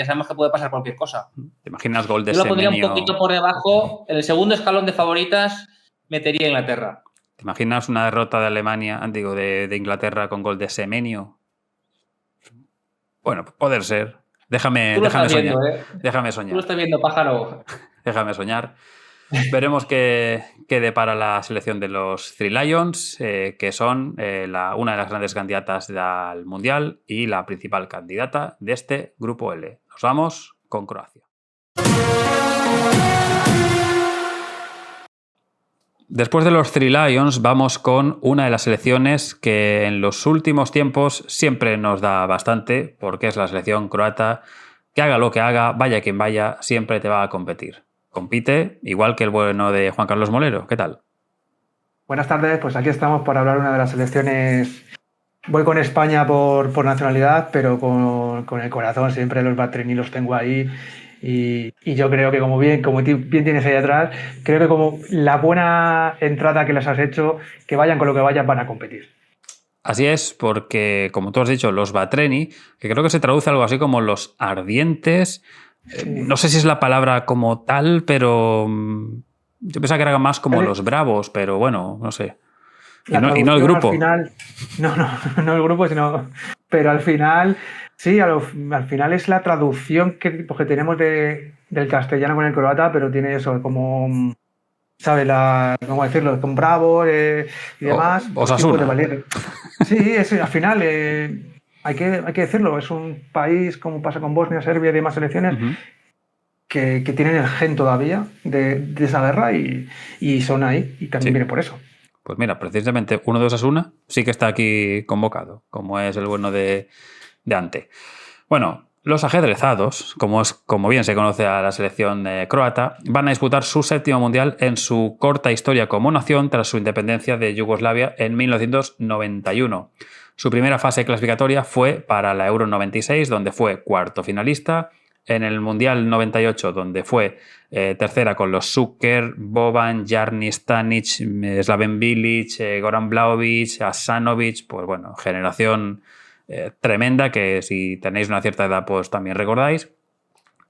sabemos que puede pasar cualquier cosa. ¿Te imaginas gol de Yo lo pondría Semenyo? un poquito por debajo. En el segundo escalón de favoritas metería a Inglaterra. ¿Te imaginas una derrota de Alemania, digo, de Inglaterra con gol de Semenyo? Bueno, poder ser. Déjame soñar. Viendo, Déjame soñar. Tú lo estás viendo, pájaro. Déjame soñar. Veremos qué depara la selección de los Three Lions, que son una de las grandes candidatas al Mundial y la principal candidata de este Grupo L. Nos vamos con Croacia. Después de los Three Lions vamos con una de las selecciones que en los últimos tiempos siempre nos da bastante, porque es la selección croata, que haga lo que haga, vaya quien vaya, siempre te va a competir. Compite igual que el bueno de Juan Carlos Molero. ¿Qué tal? Buenas tardes, pues aquí estamos para hablar de una de las selecciones. Voy con España por nacionalidad, pero con el corazón. Siempre los Batrini los tengo ahí. Y yo creo que como bien tienes ahí atrás, creo que como la buena entrada que les has hecho, que vayan con lo que vayan, van a competir. Así es, porque como tú has dicho, los Batreni, que creo que se traduce algo así como los ardientes. Sí. No sé si es la palabra como tal, pero yo pensaba que era más como los bravos, pero bueno, no sé. Y no el grupo. Al final, no el grupo, sino... Pero al final, sí, al final es la traducción que tenemos del castellano con el croata, pero tiene eso, como... ¿Sabes? ¿Cómo decirlo? Con bravos y demás. Osasuna. Sí, al final... Hay que decirlo, es un país, como pasa con Bosnia, Serbia y demás selecciones, que tienen el gen todavía de esa guerra y son ahí, y también viene por eso. Pues mira, precisamente uno de Osasuna sí que está aquí convocado, como es el bueno de Ante. Bueno, los ajedrezados, como bien se conoce a la selección croata, van a disputar su 7º mundial en su corta historia como nación tras su independencia de Yugoslavia en 1991. Su primera fase clasificatoria fue para la Euro 96, donde fue cuarto finalista. En el Mundial 98, donde fue tercera con los Šuker, Boban, Jarni, Stanic, Slaven Bilic, Goran Blaovic, Asanovic, pues bueno, generación tremenda que si tenéis una cierta edad pues también recordáis.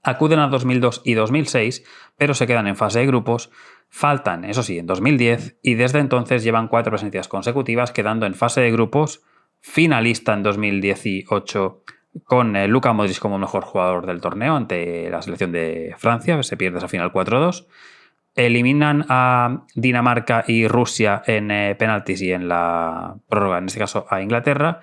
Acuden a 2002 y 2006, pero se quedan en fase de grupos. Faltan, eso sí, en 2010 y desde entonces llevan 4 presencias consecutivas, quedando en fase de grupos, finalista en 2018 con Luka Modric como mejor jugador del torneo ante la selección de Francia, se pierde esa final 4-2. Eliminan a Dinamarca y Rusia en penaltis y en la prórroga, en este caso a Inglaterra,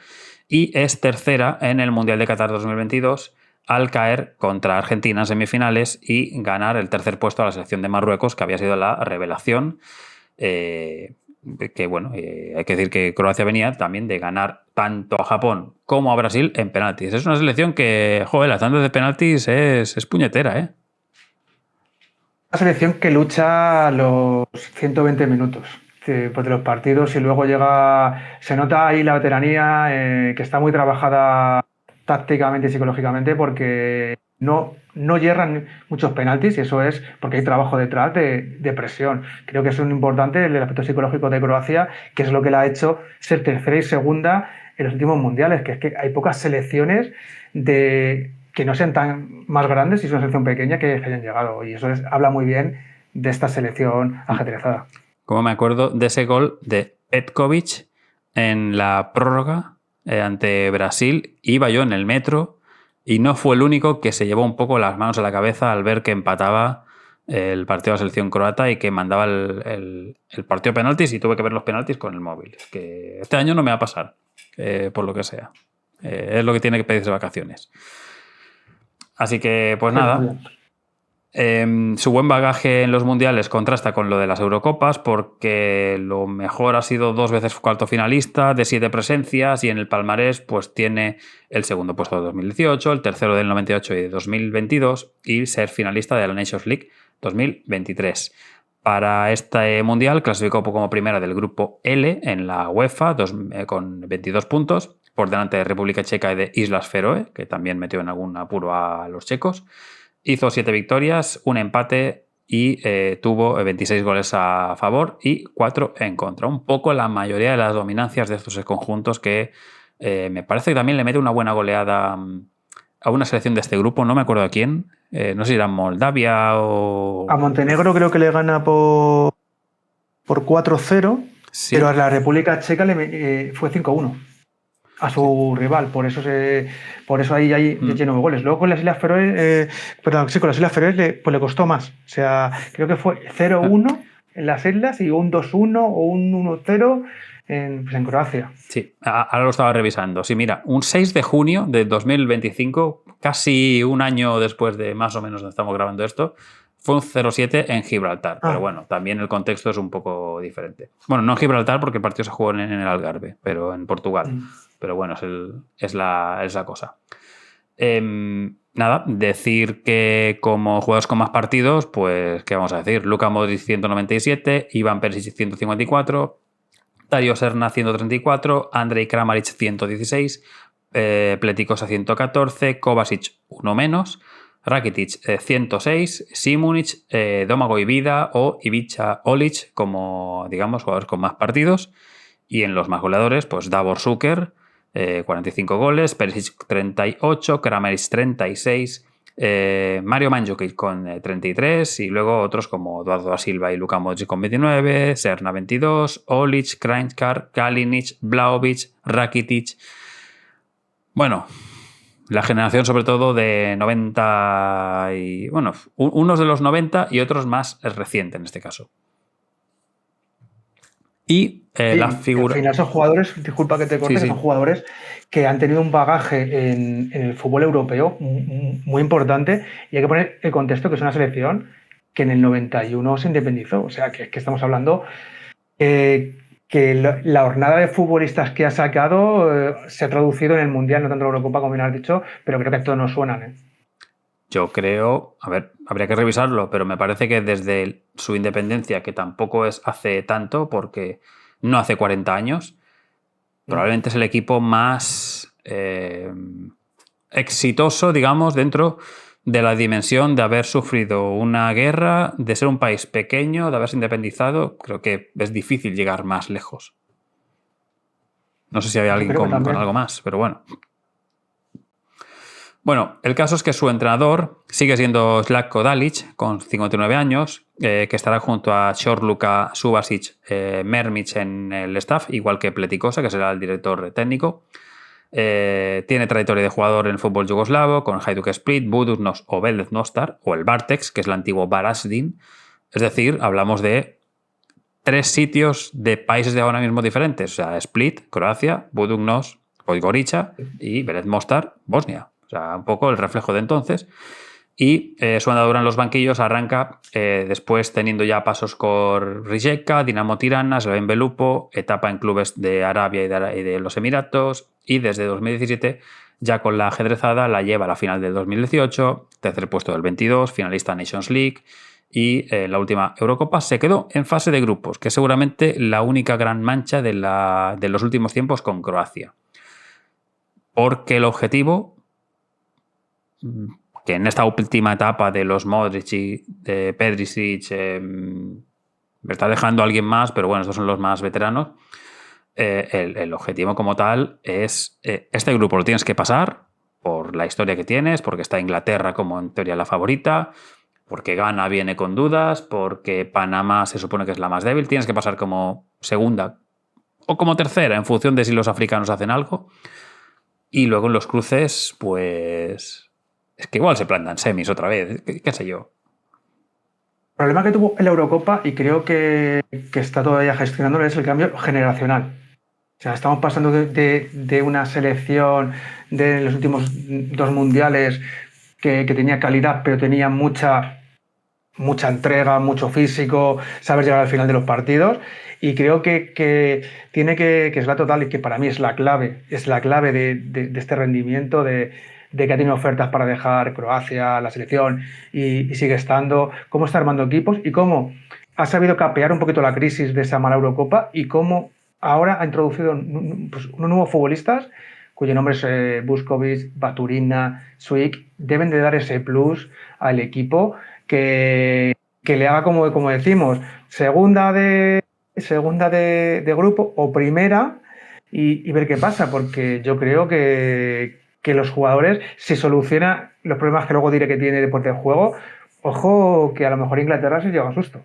y es tercera en el Mundial de Qatar 2022 al caer contra Argentina en semifinales y ganar el tercer puesto a la selección de Marruecos, que había sido la revelación. Que bueno, hay que decir que Croacia venía también de ganar tanto a Japón como a Brasil en penaltis. Es una selección que, joder, las tandas de penaltis es puñetera, ¿eh? Una selección que lucha los 120 minutos de los partidos y luego se nota ahí la veteranía, que está muy trabajada tácticamente y psicológicamente, porque no hierran muchos penaltis y eso es porque hay trabajo detrás de presión. Creo que es un importante el aspecto psicológico de Croacia, que es lo que la ha hecho ser tercera y segunda en los últimos mundiales, que es que hay pocas selecciones que no sean tan más grandes y es una selección pequeña que hayan llegado, y eso habla muy bien de esta selección ajedrezada. Como me acuerdo de ese gol de Petkovic en la prórroga ante Brasil, iba yo en el metro y no fue el único que se llevó un poco las manos a la cabeza al ver que empataba el partido de la selección croata y que mandaba el partido de penaltis, y tuve que ver los penaltis con el móvil. Que este año no me va a pasar, por lo que sea. Es lo que tiene que pedirse vacaciones. Así que, pues nada. Su buen bagaje en los mundiales contrasta con lo de las Eurocopas, porque lo mejor ha sido 2 veces cuarto finalista de 7 presencias, y en el palmarés pues tiene el segundo puesto de 2018, el tercero del 98 y de 2022 y ser finalista de la Nations League 2023. Para este mundial clasificó como primera del grupo L en la UEFA con 22 puntos, por delante de República Checa y de Islas Feroe, que también metió en algún apuro a los checos. Hizo 7 victorias, un empate y tuvo 26 goles a favor y 4 en contra. Un poco la mayoría de las dominancias de estos conjuntos, que me parece que también le mete una buena goleada a una selección de este grupo, no me acuerdo a quién. No sé si era Moldavia o... A Montenegro creo que le gana por 4-0, sí. Pero a la República Checa fue 5-1. A su rival, por eso ahí hay lleno de goles. Luego con las Islas Feroe, con las Islas Feroe pues le costó más. O sea, creo que fue 0-1 en las islas y un 2-1 o un 1-0 en Croacia. Sí, ahora lo estaba revisando. Sí, mira, un 6 de junio de 2025, casi un año después de más o menos donde estamos grabando esto, fue un 0-7 en Gibraltar. Pero bueno, también el contexto es un poco diferente. Bueno, no en Gibraltar porque el partido se jugó en el Algarve, pero en Portugal. Pero bueno, es la cosa. Nada, decir que como jugadores con más partidos, pues, ¿qué vamos a decir? Luka Modric 197, Ivan Perisic 154, Dario Serna 134, Andrej Kramaric 116, Pletikosa 114, Kovacic 1 menos, Rakitic 106, Simunic, Domagoj Vida o Ivica Olic como, digamos, jugadores con más partidos. Y en los más goleadores, pues Davor Šuker, 45 goles, Perisic 38, Kramaric 36, Mario Mandzukic con 33, y luego otros como Eduardo da Silva y Luka Modric con 29, Serna 22, Olic, Krajcar, Kalinic, Vlahovic, Rakitic. Bueno, la generación sobre todo de 90 y... Bueno, unos de los 90 y otros más reciente en este caso. Y la Al figura... final son jugadores, disculpa que te corte, Sí, que sí. son jugadores que han tenido un bagaje en el fútbol europeo muy importante, y hay que poner el contexto que es una selección que en el 91 se independizó. O sea, que estamos hablando que la hornada de futbolistas que ha sacado se ha traducido en el Mundial, no tanto en la Eurocopa como bien has dicho, pero creo que todos nos suenan, ¿eh? Yo creo, a ver, habría que revisarlo, pero me parece que desde su independencia, que tampoco es hace tanto, porque no hace 40 años, probablemente es el equipo más exitoso, digamos, dentro de la dimensión de haber sufrido una guerra, de ser un país pequeño, de haberse independizado. Creo que es difícil llegar más lejos. No sé si hay alguien con algo más, pero bueno. Bueno, el caso es que su entrenador sigue siendo Zlatko Dalic, con 59 años, que estará junto a Sorluka Subasic Mermic en el staff, igual que Pletikosa, que será el director técnico. Tiene trayectoria de jugador en el fútbol yugoslavo, con Hajduk Split, Budućnost o Velded Mostar, o el Vartex, que es el antiguo Varaždin. Es decir, hablamos de 3 sitios de países de ahora mismo diferentes. O sea, Split, Croacia, Budućnost, Podgorica y Velded Mostar, Bosnia. O sea, un poco el reflejo de entonces. Y su andadura en los banquillos arranca después teniendo ya pasos con Rijeka, Dinamo Tirana, Slaven Belupo, etapa en clubes de Arabia y de los Emiratos, y desde 2017 ya con la ajedrezada la lleva a la final del 2018, tercer puesto del 22, finalista Nations League, y la última Eurocopa se quedó en fase de grupos, que es seguramente la única gran mancha de los últimos tiempos con Croacia. Porque el objetivo, que en esta última etapa de los Modric y de Pedricic me está dejando a alguien más, pero bueno, estos son los más veteranos. El objetivo como tal es este grupo lo tienes que pasar por la historia que tienes, porque está Inglaterra como en teoría la favorita, porque Ghana viene con dudas, porque Panamá se supone que es la más débil, tienes que pasar como segunda o como tercera en función de si los africanos hacen algo, y luego en los cruces pues es que igual se plantan semis otra vez, qué sé yo. El problema que tuvo en la Eurocopa, y creo que está todavía gestionándolo, es el cambio generacional. O sea, estamos pasando de una selección de los últimos 2 mundiales que tenía calidad, pero tenía mucha entrega, mucho físico, saber llegar al final de los partidos. Y creo que tiene que es la total, y que para mí es la clave de este rendimiento, de que ha tenido ofertas para dejar Croacia, la selección, y sigue estando, cómo está armando equipos y cómo ha sabido capear un poquito la crisis de esa mala Eurocopa, y cómo ahora ha introducido unos nuevos futbolistas cuyo nombre es Vuskovic, Baturina, Suik, deben de dar ese plus al equipo que le haga, como decimos, segunda de grupo o primera, y ver qué pasa, porque yo creo que los jugadores, si soluciona los problemas que luego diré que tiene después del juego, ojo que a lo mejor Inglaterra se lleva un susto.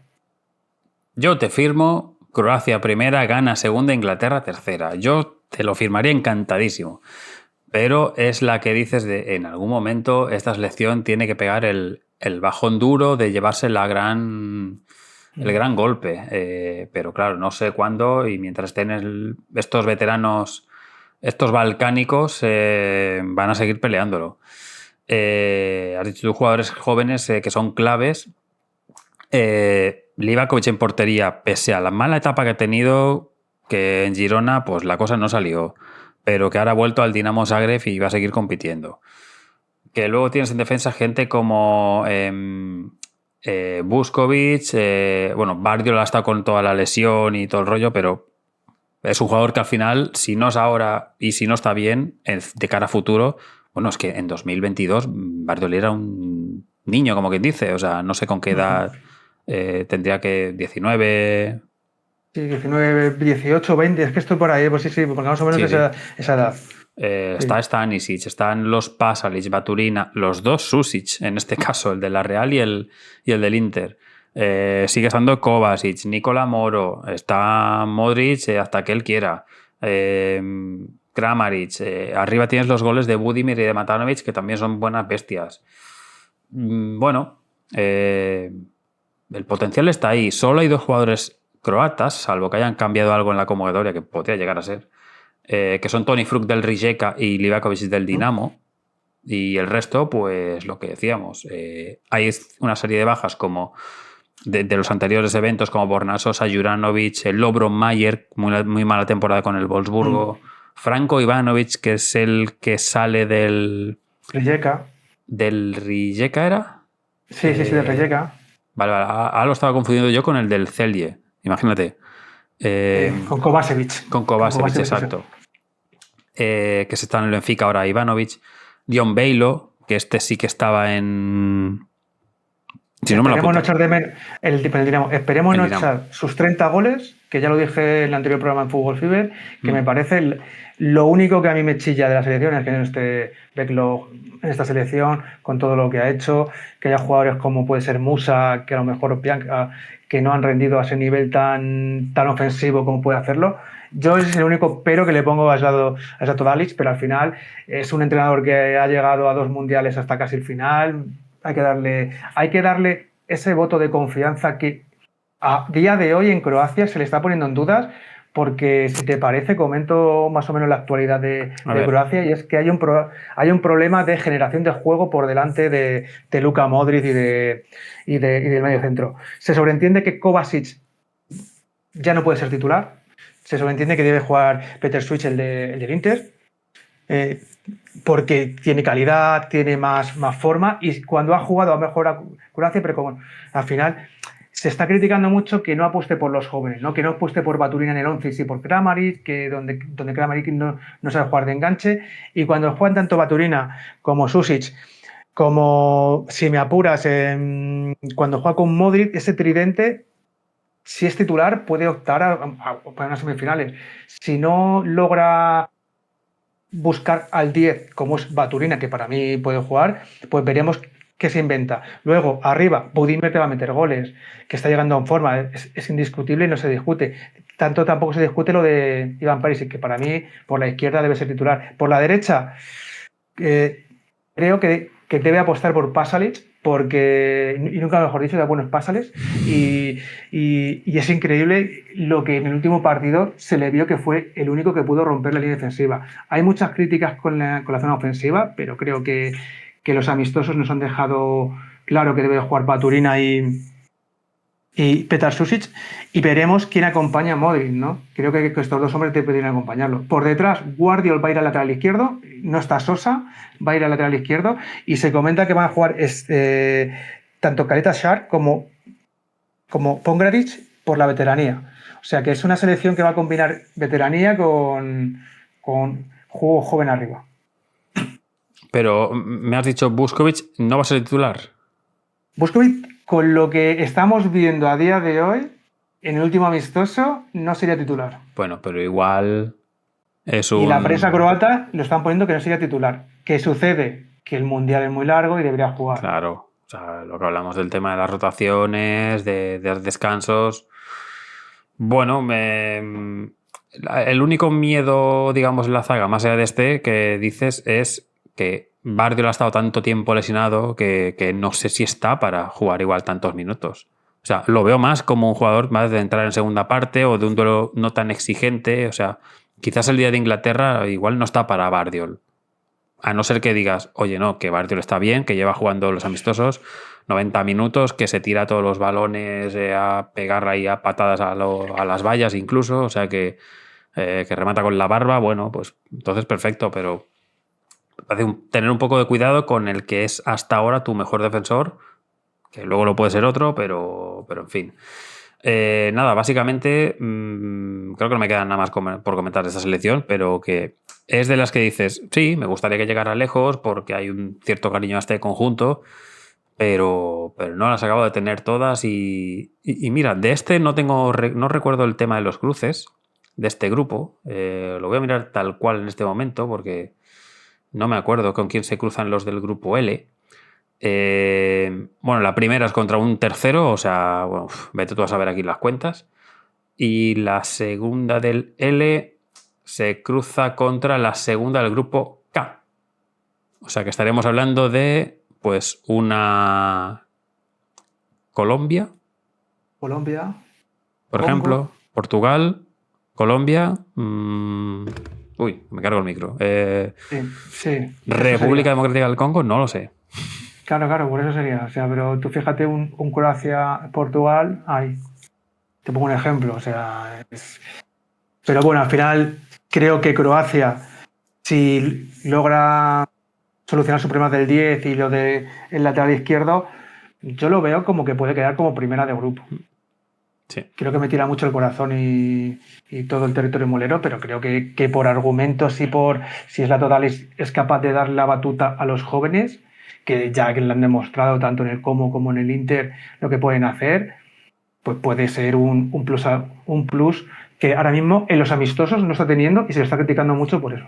Yo te firmo Croacia primera, Ghana segunda, Inglaterra tercera. Yo te lo firmaría encantadísimo. Pero es la que dices de en algún momento esta selección tiene que pegar el bajón duro de llevarse el gran golpe. Pero claro, no sé cuándo, y mientras estén estos veteranos, estos balcánicos, van a seguir peleándolo. Has dicho tú jugadores jóvenes que son claves. Livakovic en portería, pese a la mala etapa que ha tenido, que en Girona pues la cosa no salió, pero que ahora ha vuelto al Dinamo Zagreb y va a seguir compitiendo. Que luego tienes en defensa gente como Vuskovic, Bardiola está con toda la lesión y todo el rollo, pero es un jugador que al final, si no es ahora y si no está bien, de cara a futuro, bueno, es que en 2022 Bardiola era un niño, como quien dice, o sea, no sé con qué edad tendría, que 19... Sí, 19, 18, 20, es que estoy por ahí, pues sí, porque más o menos Sí. esa edad. Está Stanisic, están los Pasalic, Baturina, los dos Susic, en este caso, el de la Real y el del Inter. Sigue estando Kovacic, Nikola Moro, está Modric hasta que él quiera. Kramaric, arriba tienes los goles de Budimir y de Matanovic, que también son buenas bestias. Bueno, el potencial está ahí. Solo hay 2 jugadores croatas, salvo que hayan cambiado algo en la convocatoria, que podría llegar a ser, que son Toni Fruk del Rijeka y Livakovic del Dinamo. Y el resto, pues lo que decíamos, hay una serie de bajas como de los anteriores eventos, como Bornasosa, Juranovic, el Lovro Mayer, muy mala temporada con el Wolfsburgo, Franco Ivanovic, que es el que sale del Rijeka. ¿Del Rijeka era? Sí, del Rijeka. Vale, ahora lo estaba confundiendo yo con el del Celje, imagínate. Con Kovacevic. Con Kovacevic, exacto. Que se está en el Benfica ahora, Ivanovic. Dion Bailo, que este sí que estaba en... Si no me lo Esperemos no echar sus 30 goles, que ya lo dije en el anterior programa en Fútbol Fever, que me parece lo único que a mí me chilla de la selección es que en este backlog, en esta selección, con todo lo que ha hecho, que haya jugadores como puede ser Musa, que a lo mejor Bianca, que no han rendido a ese nivel tan ofensivo como puede hacerlo. Yo es el único pero que le pongo a Zlatko Dalic, pero al final es un entrenador que ha llegado a 2 mundiales hasta casi el final. Hay que darle ese voto de confianza que a día de hoy en Croacia se le está poniendo en dudas, porque si te parece comento más o menos la actualidad de Croacia, y es que hay un problema de generación de juego por delante de Luka Modric y del medio centro. Se sobreentiende que Kovacic ya no puede ser titular, se sobreentiende que debe jugar Petar Svić, el del Inter, porque tiene calidad, tiene más forma, y cuando ha jugado ha mejorado Croacia, pero al final se está criticando mucho que no apueste por los jóvenes, ¿no? Que no apueste por Baturina en el 11 y sí por Kramaric, que donde Kramaric no sabe jugar de enganche, y cuando juegan tanto Baturina como Sušić, como si me apuras, cuando juega con Modric, ese tridente, si es titular, puede optar a unas semifinales. Si no logra buscar al 10, como es Baturina, que para mí puede jugar, pues veremos qué se inventa. Luego, arriba, Budimir te va a meter goles, que está llegando en forma, es indiscutible y no se discute. Tampoco se discute lo de Ivan Perisic, que para mí por la izquierda debe ser titular. Por la derecha, creo que debe apostar por Pasalic, porque, y nunca mejor dicho, de buenos Pasalic, y es increíble lo que en el último partido se le vio que fue el único que pudo romper la línea defensiva. Hay muchas críticas con la zona ofensiva, pero creo que los amistosos nos han dejado claro que debe jugar Baturina y Petar Sušić, y veremos quién acompaña a Modric, ¿no? Creo que estos dos hombres deberían acompañarlo. Por detrás, Guardiol va a ir al lateral izquierdo, no está Sosa, va a ir al lateral izquierdo, y se comenta que van a jugar tanto Caleta Šar como Pongradic por la veteranía. O sea que es una selección que va a combinar veteranía con juego joven arriba. Pero me has dicho Vuskovic no va a ser titular. Vuskovic, con lo que estamos viendo a día de hoy, en el último amistoso, no sería titular. Bueno, pero igual es un... Y la prensa croata lo están poniendo que no sería titular. ¿Qué sucede? Que el Mundial es muy largo y debería jugar. Claro, o sea, lo que hablamos del tema de las rotaciones, de descansos... Bueno, el único miedo, digamos, en la zaga, más allá de este, que dices, es que Bardiol ha estado tanto tiempo lesionado que no sé si está para jugar igual tantos minutos. O sea, lo veo más como un jugador más de entrar en segunda parte o de un duelo no tan exigente. O sea, quizás el día de Inglaterra igual no está para Bardiol. A no ser que digas, oye, no, que Bardiol está bien, que lleva jugando los amistosos 90 minutos, que se tira todos los balones a pegar ahí a patadas a las vallas incluso. O sea, que remata con la barba. Bueno, pues entonces perfecto, pero... tener un poco de cuidado con el que es hasta ahora tu mejor defensor, que luego lo puede ser otro, pero en fin. Nada, básicamente creo que no me queda nada más por comentar de esta selección, pero que es de las que dices, sí, me gustaría que llegara lejos porque hay un cierto cariño a este conjunto, pero no las acabo de tener todas y mira, de este no recuerdo el tema de los cruces de este grupo, lo voy a mirar tal cual en este momento porque no me acuerdo con quién se cruzan los del grupo L. Bueno, la primera es contra un tercero, o sea, bueno, vete tú a saber aquí las cuentas. Y la segunda del L se cruza contra la segunda del grupo K. O sea que estaremos hablando de, pues, una Colombia. Por Congo. ejemplo, Portugal, Colombia. Uy, me cargo el micro. Sí. Eso República sería. Democrática del Congo, no lo sé. Claro, por eso sería. O sea, pero tú fíjate un Croacia-Portugal, ahí. Te pongo un ejemplo. O sea, pero bueno, al final creo que Croacia, si logra solucionar su problema del 10 y lo del lateral izquierdo, yo lo veo como que puede quedar como primera de grupo. Sí. Creo que me tira mucho el corazón y todo el territorio molero, pero creo que por argumentos y por si es la total es capaz de dar la batuta a los jóvenes, que ya que le han demostrado tanto en el como en el Inter lo que pueden hacer, pues puede ser un plus que ahora mismo en los amistosos no está teniendo y se le está criticando mucho por eso.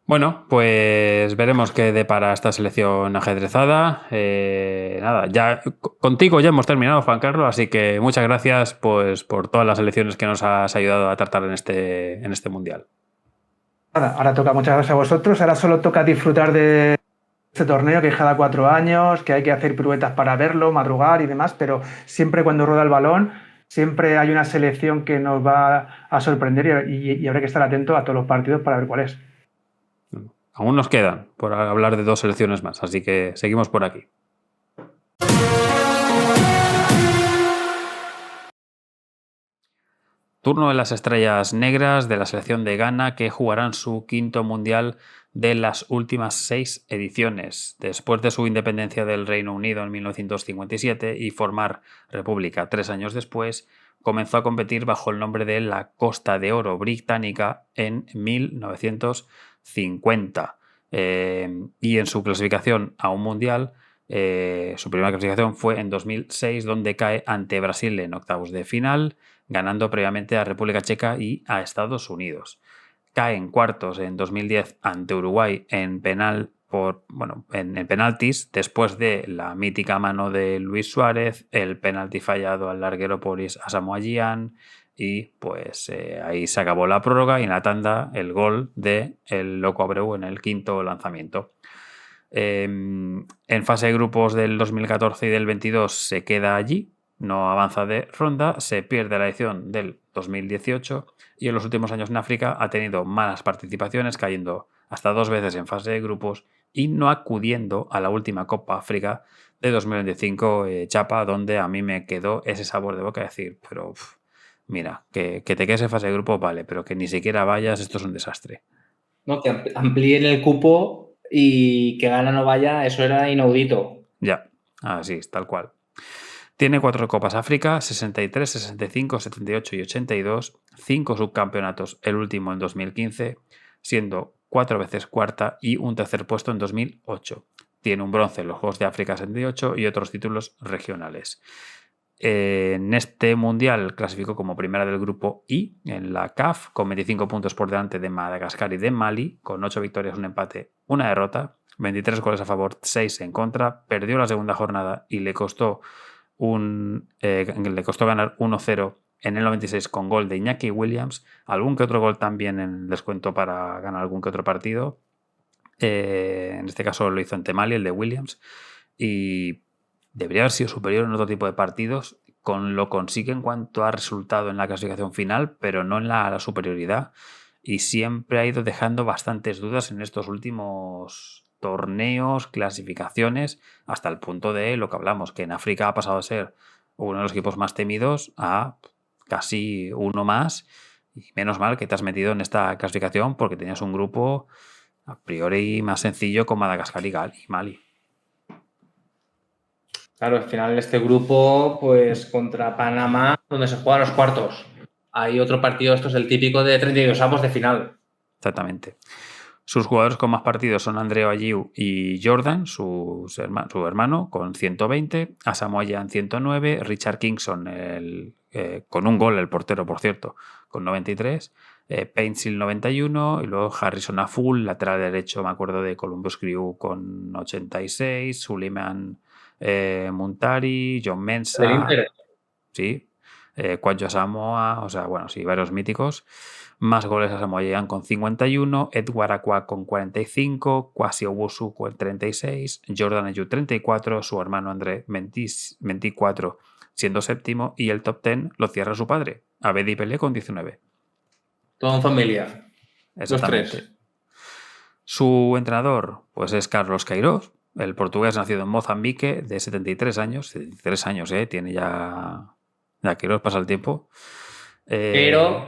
Bueno, pues veremos qué depara esta selección ajedrezada. Nada, ya contigo ya hemos terminado, Juan Carlos, así que muchas gracias pues, por todas las selecciones que nos has ayudado a tratar en este mundial. Nada, ahora toca, muchas gracias a vosotros. Ahora solo toca disfrutar de este torneo que es cada 4 años, que hay que hacer piruetas para verlo, madrugar y demás, pero siempre cuando rueda el balón, siempre hay una selección que nos va a sorprender y habrá que estar atento a todos los partidos para ver cuál es. Aún nos quedan por hablar de 2 selecciones más, así que seguimos por aquí. Turno de las estrellas negras de la selección de Ghana, que jugarán su 5º mundial de las últimas 6 ediciones. Después de su independencia del Reino Unido en 1957 y formar república 3 años después, comenzó a competir bajo el nombre de la Costa de Oro británica en 1950. Y en su clasificación a un mundial, su primera clasificación fue en 2006, donde cae ante Brasil en octavos de final, ganando previamente a República Checa y a Estados Unidos. Cae en cuartos en 2010 ante Uruguay en penaltis, después de la mítica mano de Luis Suárez, el penalti fallado al larguero por Asamoah Gyan, y pues ahí se acabó la prórroga y en la tanda el gol de el Loco Abreu en el 5º lanzamiento. En fase de grupos del 2014 y del 22 se queda allí, no avanza de ronda, se pierde la edición del 2018 y en los últimos años en África ha tenido malas participaciones, cayendo hasta 2 veces en fase de grupos y no acudiendo a la última Copa África de 2025, Chapa, donde a mí me quedó ese sabor de boca de decir, pero mira, que te quedes en fase de grupos, vale, pero que ni siquiera vayas, esto es un desastre. No, que amplíen el cupo y que Ghana no vaya, eso era inaudito. Ya, así es, tal cual. Tiene 4 Copas África, 63, 65, 78 y 82, 5 subcampeonatos, el último en 2015, siendo 4 veces cuarta y un tercer puesto en 2008. Tiene un bronce en los Juegos de África 78 y otros títulos regionales. En este mundial clasificó como primera del grupo I en la CAF, con 25 puntos por delante de Madagascar y de Mali, con 8 victorias, un empate, una derrota, 23 goles a favor, 6 en contra. Perdió la segunda jornada y le costó ganar 1-0 en el 96 con gol de Iñaki Williams, algún que otro gol también en el descuento para ganar algún que otro partido. En este caso lo hizo ante Mali, el de Williams, y debería haber sido superior en otro tipo de partidos. Lo consigue en cuanto a resultado en la clasificación final, pero no en la superioridad, y siempre ha ido dejando bastantes dudas en estos últimos torneos, clasificaciones, hasta el punto de lo que hablamos, que en África ha pasado a ser uno de los equipos más temidos a casi uno más, y menos mal que te has metido en esta clasificación porque tenías un grupo a priori más sencillo con Madagascar y Mali. Claro, al final este grupo, pues contra Panamá, donde se juegan los cuartos. Hay otro partido, esto es el típico de 32 avos de final. Exactamente. Sus jugadores con más partidos son Andreu Ayew y Jordan, su hermano, con 120, Asamoah Gyan 109, Richard Kingson, con un gol, el portero, por cierto, con 93, Paintsil 91, y luego Harrison Afful, lateral derecho, me acuerdo, de Columbus Crew, con 86, Suleiman Muntari, John Mensah, sí, Kwadwo Asamoah, o sea, bueno, sí, varios míticos. Más goles a Asamoah Gyan con 51, Edward Akwa con 45, Kwasi Owusu con 36, Jordan Ayew 34, su hermano André 24, siendo séptimo, y el top 10 lo cierra su padre, Abedi Pelé, con 19. Todo en familia. Exactamente. Los tres. Su entrenador, pues es Carlos Queiroz, el portugués nacido en Mozambique, de 73 años. 73 años, tiene ya Queiroz, pasa el tiempo. Pero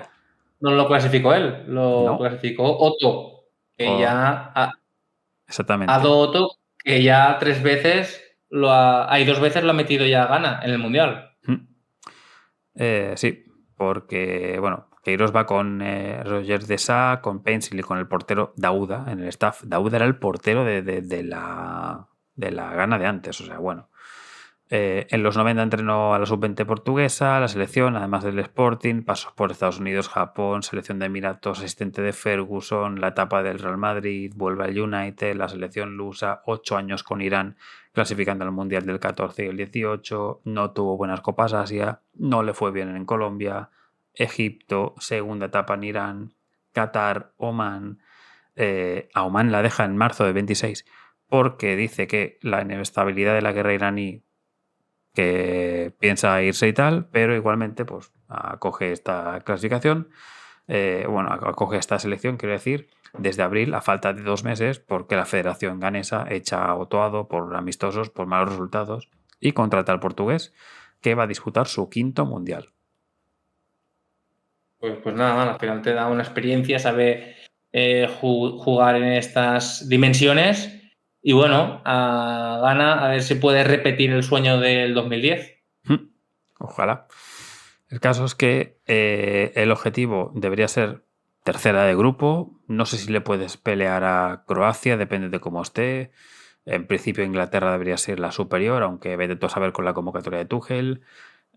no lo clasificó él, lo clasificó Otto, que ya... Exactamente. Ado Otto, que ya 3 veces hay 2 veces lo ha metido ya a Ghana en el Mundial. Sí, porque, bueno, Queiroz va con Roger de Sá, con Pencil y con el portero Dauda en el staff. Dauda era el portero de la Ghana de antes, o sea, bueno. En los 90 entrenó a la sub-20 portuguesa, la selección, además del Sporting, pasó por Estados Unidos, Japón, selección de Emiratos, asistente de Ferguson, la etapa del Real Madrid, vuelve al United, la selección lusa, 8 años con Irán, clasificando al Mundial del 14 y el 18, no tuvo buenas Copas Asia, no le fue bien en Colombia, Egipto, segunda etapa en Irán, Qatar, Omán. A Omán la deja en marzo de 26 porque dice que la inestabilidad de la guerra iraní, que piensa irse y tal, pero igualmente pues acoge esta clasificación, acoge esta selección, quiero decir, desde abril a falta de 2 meses, porque la Federación Ganesa echa a Otoado por amistosos, por malos resultados, y contrata al portugués, que va a disputar su 5º mundial. Pues nada, al final te da una experiencia, sabe jugar en estas dimensiones. Y bueno, gana a ver si puede repetir el sueño del 2010. Ojalá. El caso es que el objetivo debería ser tercera de grupo. No sé si le puedes pelear a Croacia, depende de cómo esté. En principio Inglaterra debería ser la superior, aunque vete tú a saber con la convocatoria de Tuchel.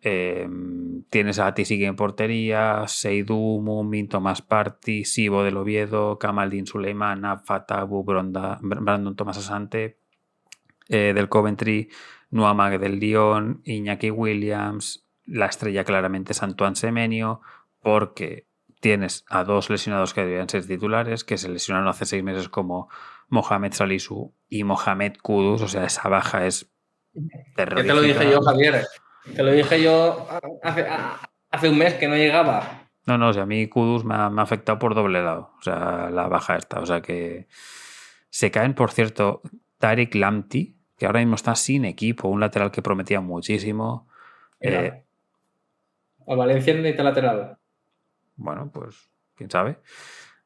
Tienes a Tisigue en portería, Seydou, Mumin, Tomás Partey, Sibo del Oviedo, Kamaldeen Suleimana, Fatawu, Brandon Thomas Asante, del Coventry, Nuamag del Lyon, Iñaki Williams. La estrella claramente es Antoine Semenyo, porque tienes a 2 lesionados que deberían ser titulares, que se lesionaron hace 6 meses, como Mohamed Salisu y Mohamed Kudus. O sea, esa baja es terrorífica. Ya te lo dije yo, Javier. Te lo dije yo hace un mes que no llegaba. No, o sea, a mí Kudus me ha afectado por doble lado. O sea, la baja esta. O sea que se caen, por cierto, Tariq Lamptey, que ahora mismo está sin equipo, un lateral que prometía muchísimo. Al Valencia necesita lateral. Bueno, pues quién sabe.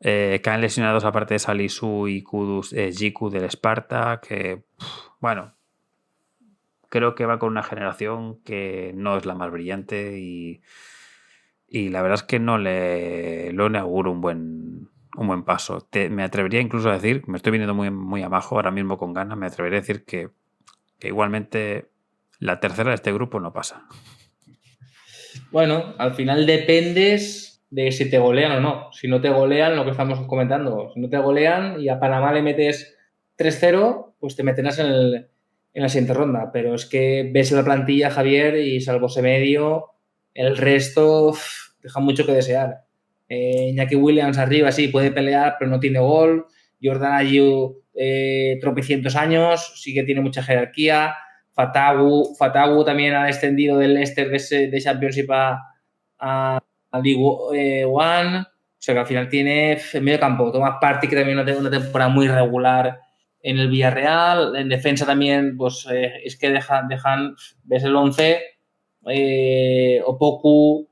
Caen lesionados, aparte de Salisu y Kudus, Jiku del Sparta, que, bueno, creo que va con una generación que no es la más brillante y la verdad es que no le auguro un buen paso. Me atrevería incluso a decir, me estoy viniendo muy, muy abajo ahora mismo con ganas, me atrevería a decir que igualmente la tercera de este grupo no pasa. Bueno, al final dependes de si te golean o no. Si no te golean, lo que estamos comentando, si no te golean y a Panamá le metes 3-0, pues te meterás en la siguiente ronda. Pero es que ves la plantilla, Javier, y salvo Semedio, el resto deja mucho que desear. Iñaki Williams arriba sí puede pelear, pero no tiene gol. Jordan Ayew, tropecientos años, sí que tiene mucha jerarquía. Fatawu también ha descendido del Leicester de Championship a League One. O sea que al final tiene en medio campo Tomás Partey, que también una temporada muy regular en el Villarreal. En defensa también, pues es que dejan, ves el 11, Opoku,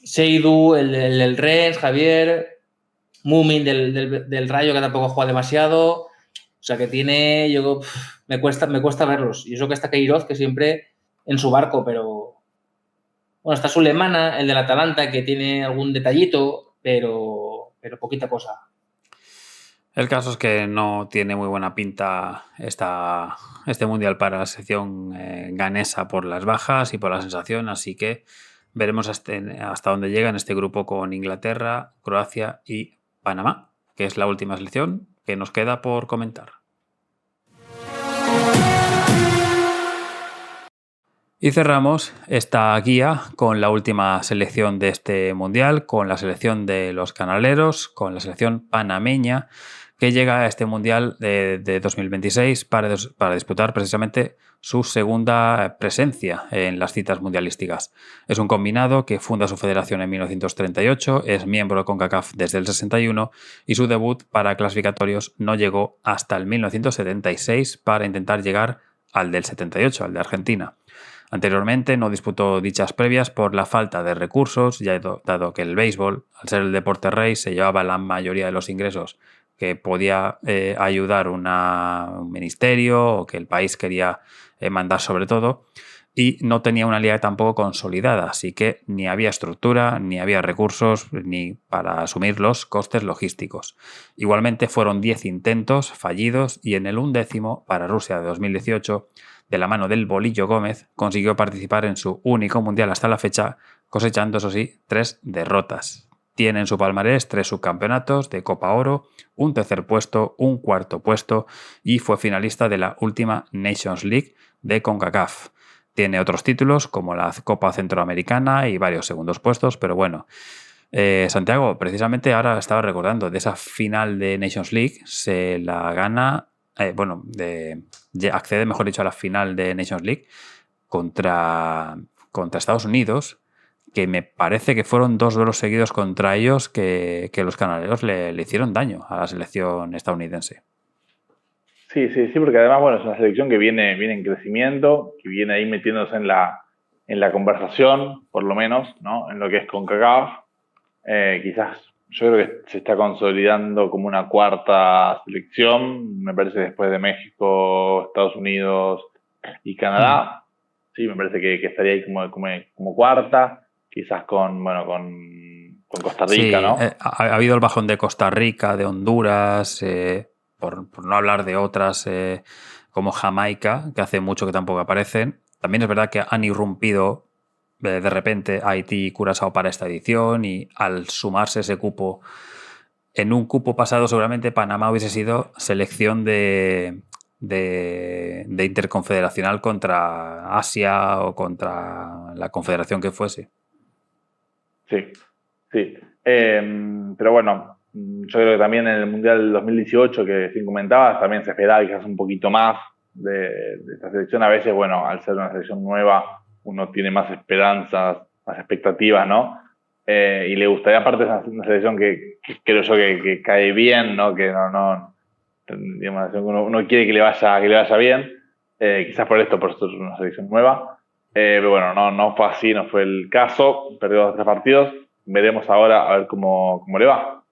Seydou, el Rennes, Javier, Mumin del Rayo, que tampoco juega demasiado. O sea que tiene, me cuesta verlos. Y eso que está Queiroz, que siempre en su barco, pero bueno, está Sulemana, el del Atalanta, que tiene algún detallito, pero poquita cosa. El caso es que no tiene muy buena pinta este mundial para la selección ganesa por las bajas y por la sensación, así que veremos hasta dónde llega en este grupo con Inglaterra, Croacia y Panamá, que es la última selección que nos queda por comentar. Y cerramos esta guía con la última selección de este mundial, con la selección de los canaleros, con la selección panameña, que llega a este Mundial de 2026 para disputar precisamente su segunda presencia en las citas mundialísticas. Es un combinado que funda su federación en 1938, es miembro de CONCACAF desde el 61 y su debut para clasificatorios no llegó hasta el 1976 para intentar llegar al del 78, al de Argentina. Anteriormente no disputó dichas previas por la falta de recursos, ya dado que el béisbol, al ser el deporte rey, se llevaba la mayoría de los ingresos que podía ayudar un ministerio o que el país quería mandar sobre todo, y no tenía una liga tampoco consolidada, así que ni había estructura, ni había recursos, ni para asumir los costes logísticos. Igualmente fueron 10 intentos fallidos y en el 11º, para Rusia de 2018, de la mano del Bolillo Gómez, consiguió participar en su único mundial hasta la fecha, cosechando, eso sí, 3 derrotas. Tiene en su palmarés 3 subcampeonatos de Copa Oro, un tercer puesto, un cuarto puesto y fue finalista de la última Nations League de CONCACAF. Tiene otros títulos como la Copa Centroamericana y varios segundos puestos, pero bueno. Santiago, precisamente ahora estaba recordando de esa final de Nations League, se la gana, accede, mejor dicho, a la final de Nations League contra Estados Unidos, que me parece que fueron 2 duelos seguidos contra ellos que los canaleros le hicieron daño a la selección estadounidense. Sí, porque además, bueno, es una selección que viene en crecimiento, que viene ahí metiéndose en la conversación, por lo menos, ¿no? En lo que es CONCACAF. Quizás yo creo que se está consolidando como una cuarta selección, me parece, después de México, Estados Unidos y Canadá. Sí, me parece que estaría ahí como cuarta, quizás con Costa Rica, sí, ¿no? Ha habido el bajón de Costa Rica, de Honduras, por no hablar de otras como Jamaica, que hace mucho que tampoco aparecen. También es verdad que han irrumpido de repente Haití y Curazao para esta edición, y al sumarse ese cupo, en un cupo pasado seguramente Panamá hubiese sido selección de interconfederacional contra Asia o contra la confederación que fuese. Sí. Pero bueno, yo creo que también en el Mundial del 2018, que sin comentabas, también se esperaba quizás un poquito más de esta selección. A veces, bueno, al ser una selección nueva, uno tiene más esperanzas, más expectativas, ¿no? Y le gustaría, aparte, una selección que creo yo que cae bien, ¿no? Que digamos, uno quiere que le vaya bien. Quizás por ser una selección nueva. Pero bueno, no fue así, no fue el caso. Perdió 2 o 3 partidos. Veremos ahora a ver cómo le va.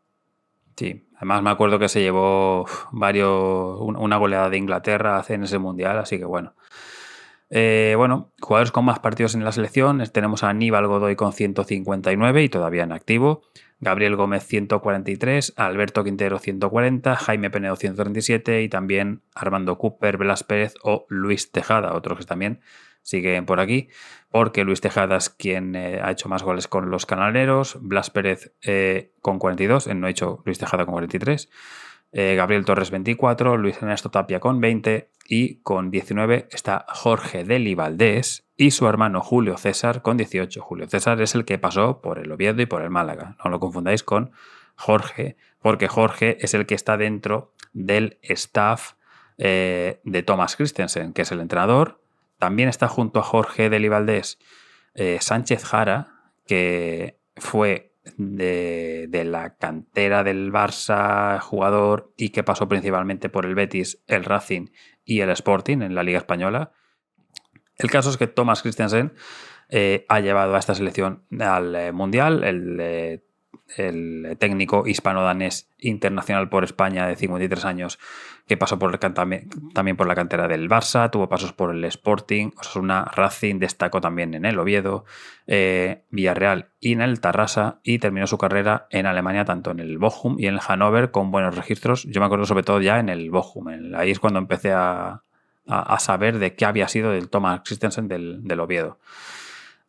Sí, además me acuerdo que se llevó una goleada de Inglaterra en ese mundial, así que bueno. Jugadores con más partidos en la selección, tenemos a Aníbal Godoy con 159 y todavía en activo, Gabriel Gómez 143, Alberto Quintero 140, Jaime Penedo 137 y también Armando Cooper, Blas Pérez o Luis Tejada, otros que también siguen por aquí, porque Luis Tejada es quien ha hecho más goles con los canaleros, Blas Pérez con 42, no ha hecho Luis Tejada con 43, Gabriel Torres 24, Luis Ernesto Tapia con 20 y con 19 está Jorge Deli Valdés y su hermano Julio César con 18. Julio César es el que pasó por el Oviedo y por el Málaga, no lo confundáis con Jorge, porque Jorge es el que está dentro del staff de Thomas Christensen, que es el entrenador. También está junto a Jorge Deli Valdés Sánchez Jara, que fue de la cantera del Barça, jugador, y que pasó principalmente por el Betis, el Racing y el Sporting en la Liga Española. El caso es que Thomas Christensen ha llevado a esta selección al Mundial, el técnico hispano-danés internacional por España de 53 años, que pasó también por la cantera del Barça, tuvo pasos por el Sporting, Osasuna, Racing, destacó también en el Oviedo, Villarreal y en el Tarrasa, y terminó su carrera en Alemania tanto en el Bochum y en el Hannover con buenos registros. Yo me acuerdo sobre todo ya en el Bochum, ahí es cuando empecé a saber de qué había sido del Thomas Christensen del Oviedo.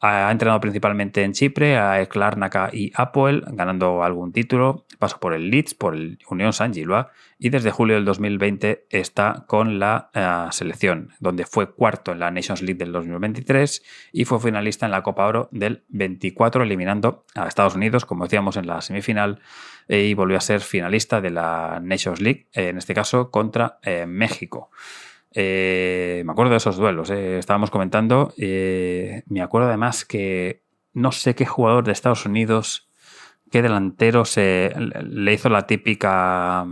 Ha entrenado principalmente en Chipre, a Larnaca y Apoel, ganando algún título. Pasó por el Leeds, por el Unión Saint-Gilloise y desde julio del 2020 está con la selección, donde fue cuarto en la Nations League del 2023 y fue finalista en la Copa Oro del 24, eliminando a Estados Unidos, como decíamos, en la semifinal, y volvió a ser finalista de la Nations League, en este caso contra México. Me acuerdo de esos duelos, estábamos comentando. Me acuerdo además que no sé qué jugador de Estados Unidos, qué delantero le hizo la típica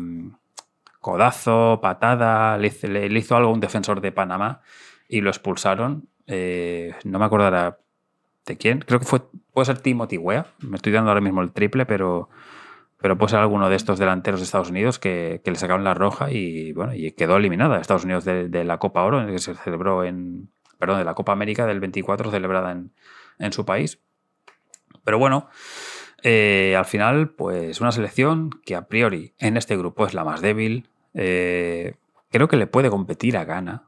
codazo, patada, le hizo algo a un defensor de Panamá y lo expulsaron. No me acuerdo ahora de quién. Creo que puede ser Timothy Weah. Me estoy dando ahora mismo el triple, pero puede ser alguno de estos delanteros de Estados Unidos que le sacaron la roja y bueno, y quedó eliminada Estados Unidos de la Copa Oro, que se celebró de la Copa América del 24, celebrada en su país. Pero bueno, al final, pues una selección que a priori en este grupo es la más débil. Creo que le puede competir a Ghana,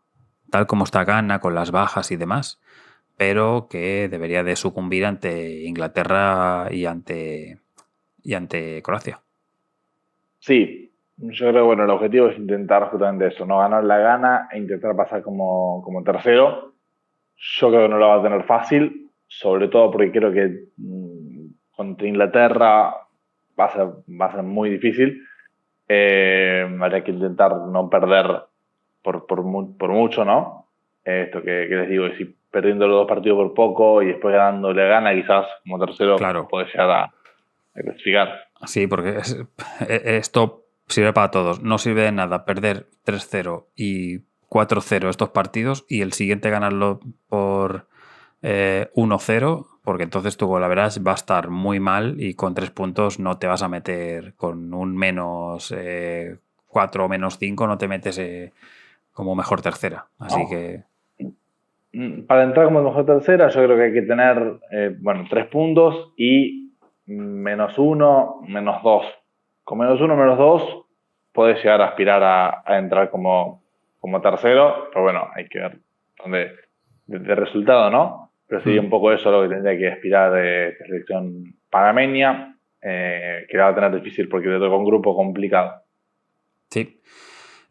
tal como está Ghana, con las bajas y demás, pero que debería de sucumbir ante Inglaterra y ante Croacia. Sí, yo creo que bueno, el objetivo es intentar justamente eso, no ganar la gana e intentar pasar como tercero. Yo creo que no lo va a tener fácil, sobre todo porque creo que contra Inglaterra va a ser muy difícil. Habría que intentar no perder por mucho, ¿no? Esto que les digo, si perdiendo los 2 partidos por poco y después ganándole a Ghana, quizás como tercero, claro, puede llegar a clasificar. Sí, porque esto sirve para todos. No sirve de nada perder 3-0 y 4-0 estos partidos y el siguiente ganarlo por 1-0, porque entonces tu golaveraje va a estar muy mal y con 3 puntos no te vas a meter con un menos 4 o menos 5, no te metes como mejor tercera. Así que... Para entrar como mejor tercera, yo creo que hay que tener 3 puntos y -1, -2. Con -1, -2 puedes llegar a aspirar a entrar como tercero, pero bueno, hay que ver de resultado, ¿no? Pero sería un poco eso lo que tendría que aspirar de selección panameña, que la va a tener difícil porque le toca un grupo complicado. Sí.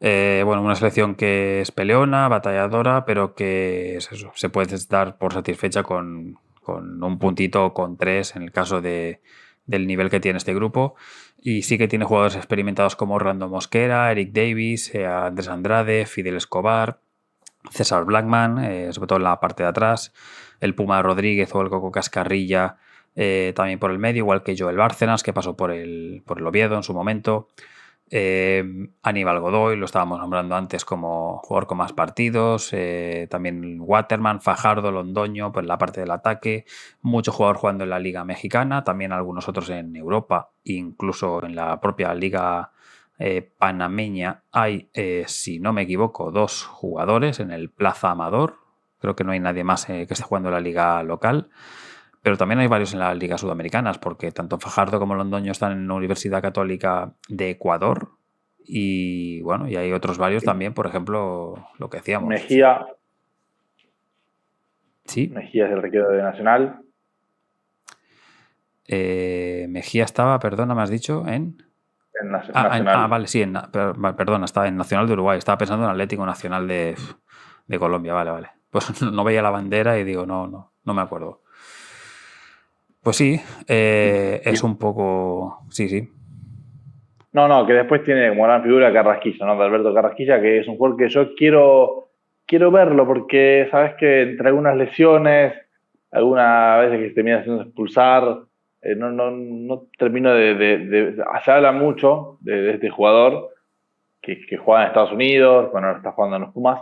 Una selección que es peleona, batalladora, pero que es eso, se puede dar por satisfecha con un puntito o con 3 en el caso del nivel que tiene este grupo. Y sí que tiene jugadores experimentados como Orlando Mosquera, Eric Davis, Andrés Andrade, Fidel Escobar, César Blackman, sobre todo en la parte de atrás, el Puma Rodríguez o el Coco Cascarrilla, también por el medio, igual que Joel Bárcenas, que pasó por el Oviedo en su momento. Aníbal Godoy, lo estábamos nombrando antes como jugador con más partidos, también Waterman, Fajardo, Londoño, pues la parte del ataque, mucho jugador jugando en la Liga Mexicana, también algunos otros en Europa, incluso en la propia Liga panameña hay, si no me equivoco, 2 jugadores en el Plaza Amador, creo que no hay nadie más que esté jugando en la liga local. Pero también hay varios en las ligas sudamericanas, porque tanto Fajardo como Londoño están en la Universidad Católica de Ecuador. Y bueno, y hay otros varios también, por ejemplo, lo que decíamos. Mejía. Sí. Mejía es el arquero de Nacional. Mejía estaba, perdona, me has dicho, en Nacional. Vale, sí, perdona, estaba en Nacional de Uruguay. Estaba pensando en Atlético Nacional de Colombia, vale. Pues no veía la bandera y digo, no me acuerdo. Pues sí, es un poco... Sí. No, que después tiene como gran figura Carrasquilla, ¿no? De Alberto Carrasquilla, que es un jugador que yo quiero verlo porque sabes que entre algunas lesiones, algunas veces que se termina haciendo expulsar, no termino se habla mucho de este jugador que juega en Estados Unidos, bueno, ahora está jugando en los Pumas,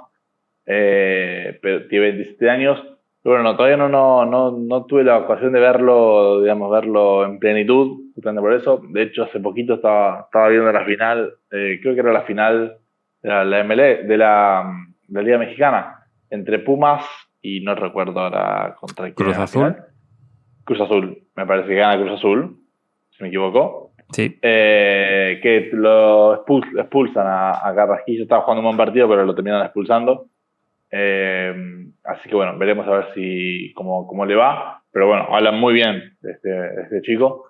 pero tiene 27 años. Pero bueno, todavía no tuve la ocasión de verlo en plenitud, justamente por eso. De hecho, hace poquito estaba viendo la final, creo que era la final de la MLE, de la Liga Mexicana, entre Pumas y no recuerdo ahora contra quién. Cruz Azul. Cruz Azul, me parece que gana Cruz Azul, si me equivoco. Sí. Que lo expulsan a Carrasquillo. Estaba jugando un buen partido, pero lo terminan expulsando. Así que bueno, veremos a ver cómo le va. Pero bueno, hablan muy bien de este chico.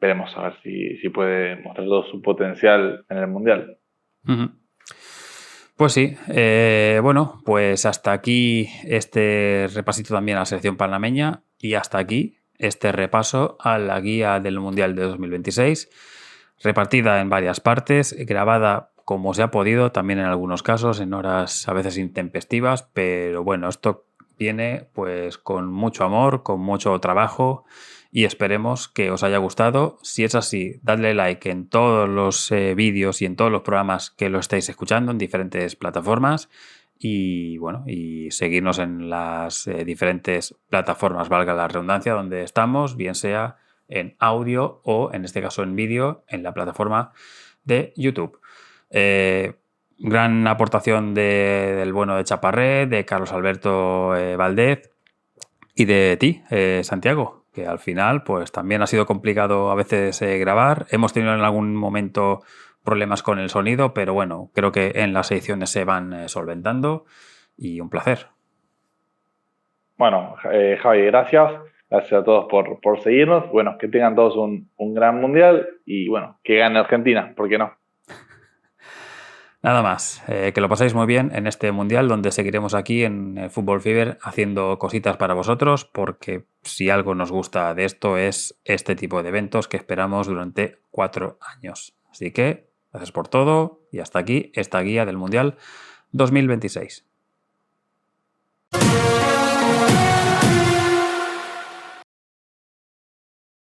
Veremos a ver si puede mostrar todo su potencial en el Mundial. Uh-huh. Pues sí, bueno, pues hasta aquí este repasito también a la selección panameña y hasta aquí este repaso a la guía del Mundial de 2026, repartida en varias partes, grabada como se ha podido, también en algunos casos, en horas a veces intempestivas, pero bueno, esto viene pues con mucho amor, con mucho trabajo y esperemos que os haya gustado. Si es así, dadle like en todos los vídeos y en todos los programas que lo estáis escuchando en diferentes plataformas y bueno, y seguirnos en las diferentes plataformas, valga la redundancia, donde estamos, bien sea en audio o en este caso en vídeo en la plataforma de YouTube. Gran aportación del bueno de Chaparré, de Carlos Alberto Valdez y de ti, Santiago, que al final pues también ha sido complicado a veces grabar. Hemos tenido en algún momento problemas con el sonido, pero bueno, creo que en las ediciones se van solventando y un placer. Bueno, Javi, gracias. Gracias a todos por seguirnos. Bueno, que tengan todos un gran mundial y bueno, que gane Argentina, ¿por qué no? Nada más, que lo pasáis muy bien en este mundial donde seguiremos aquí en Fútbol Fever haciendo cositas para vosotros porque si algo nos gusta de esto es este tipo de eventos que esperamos durante 4 años. Así que gracias por todo y hasta aquí esta guía del Mundial 2026.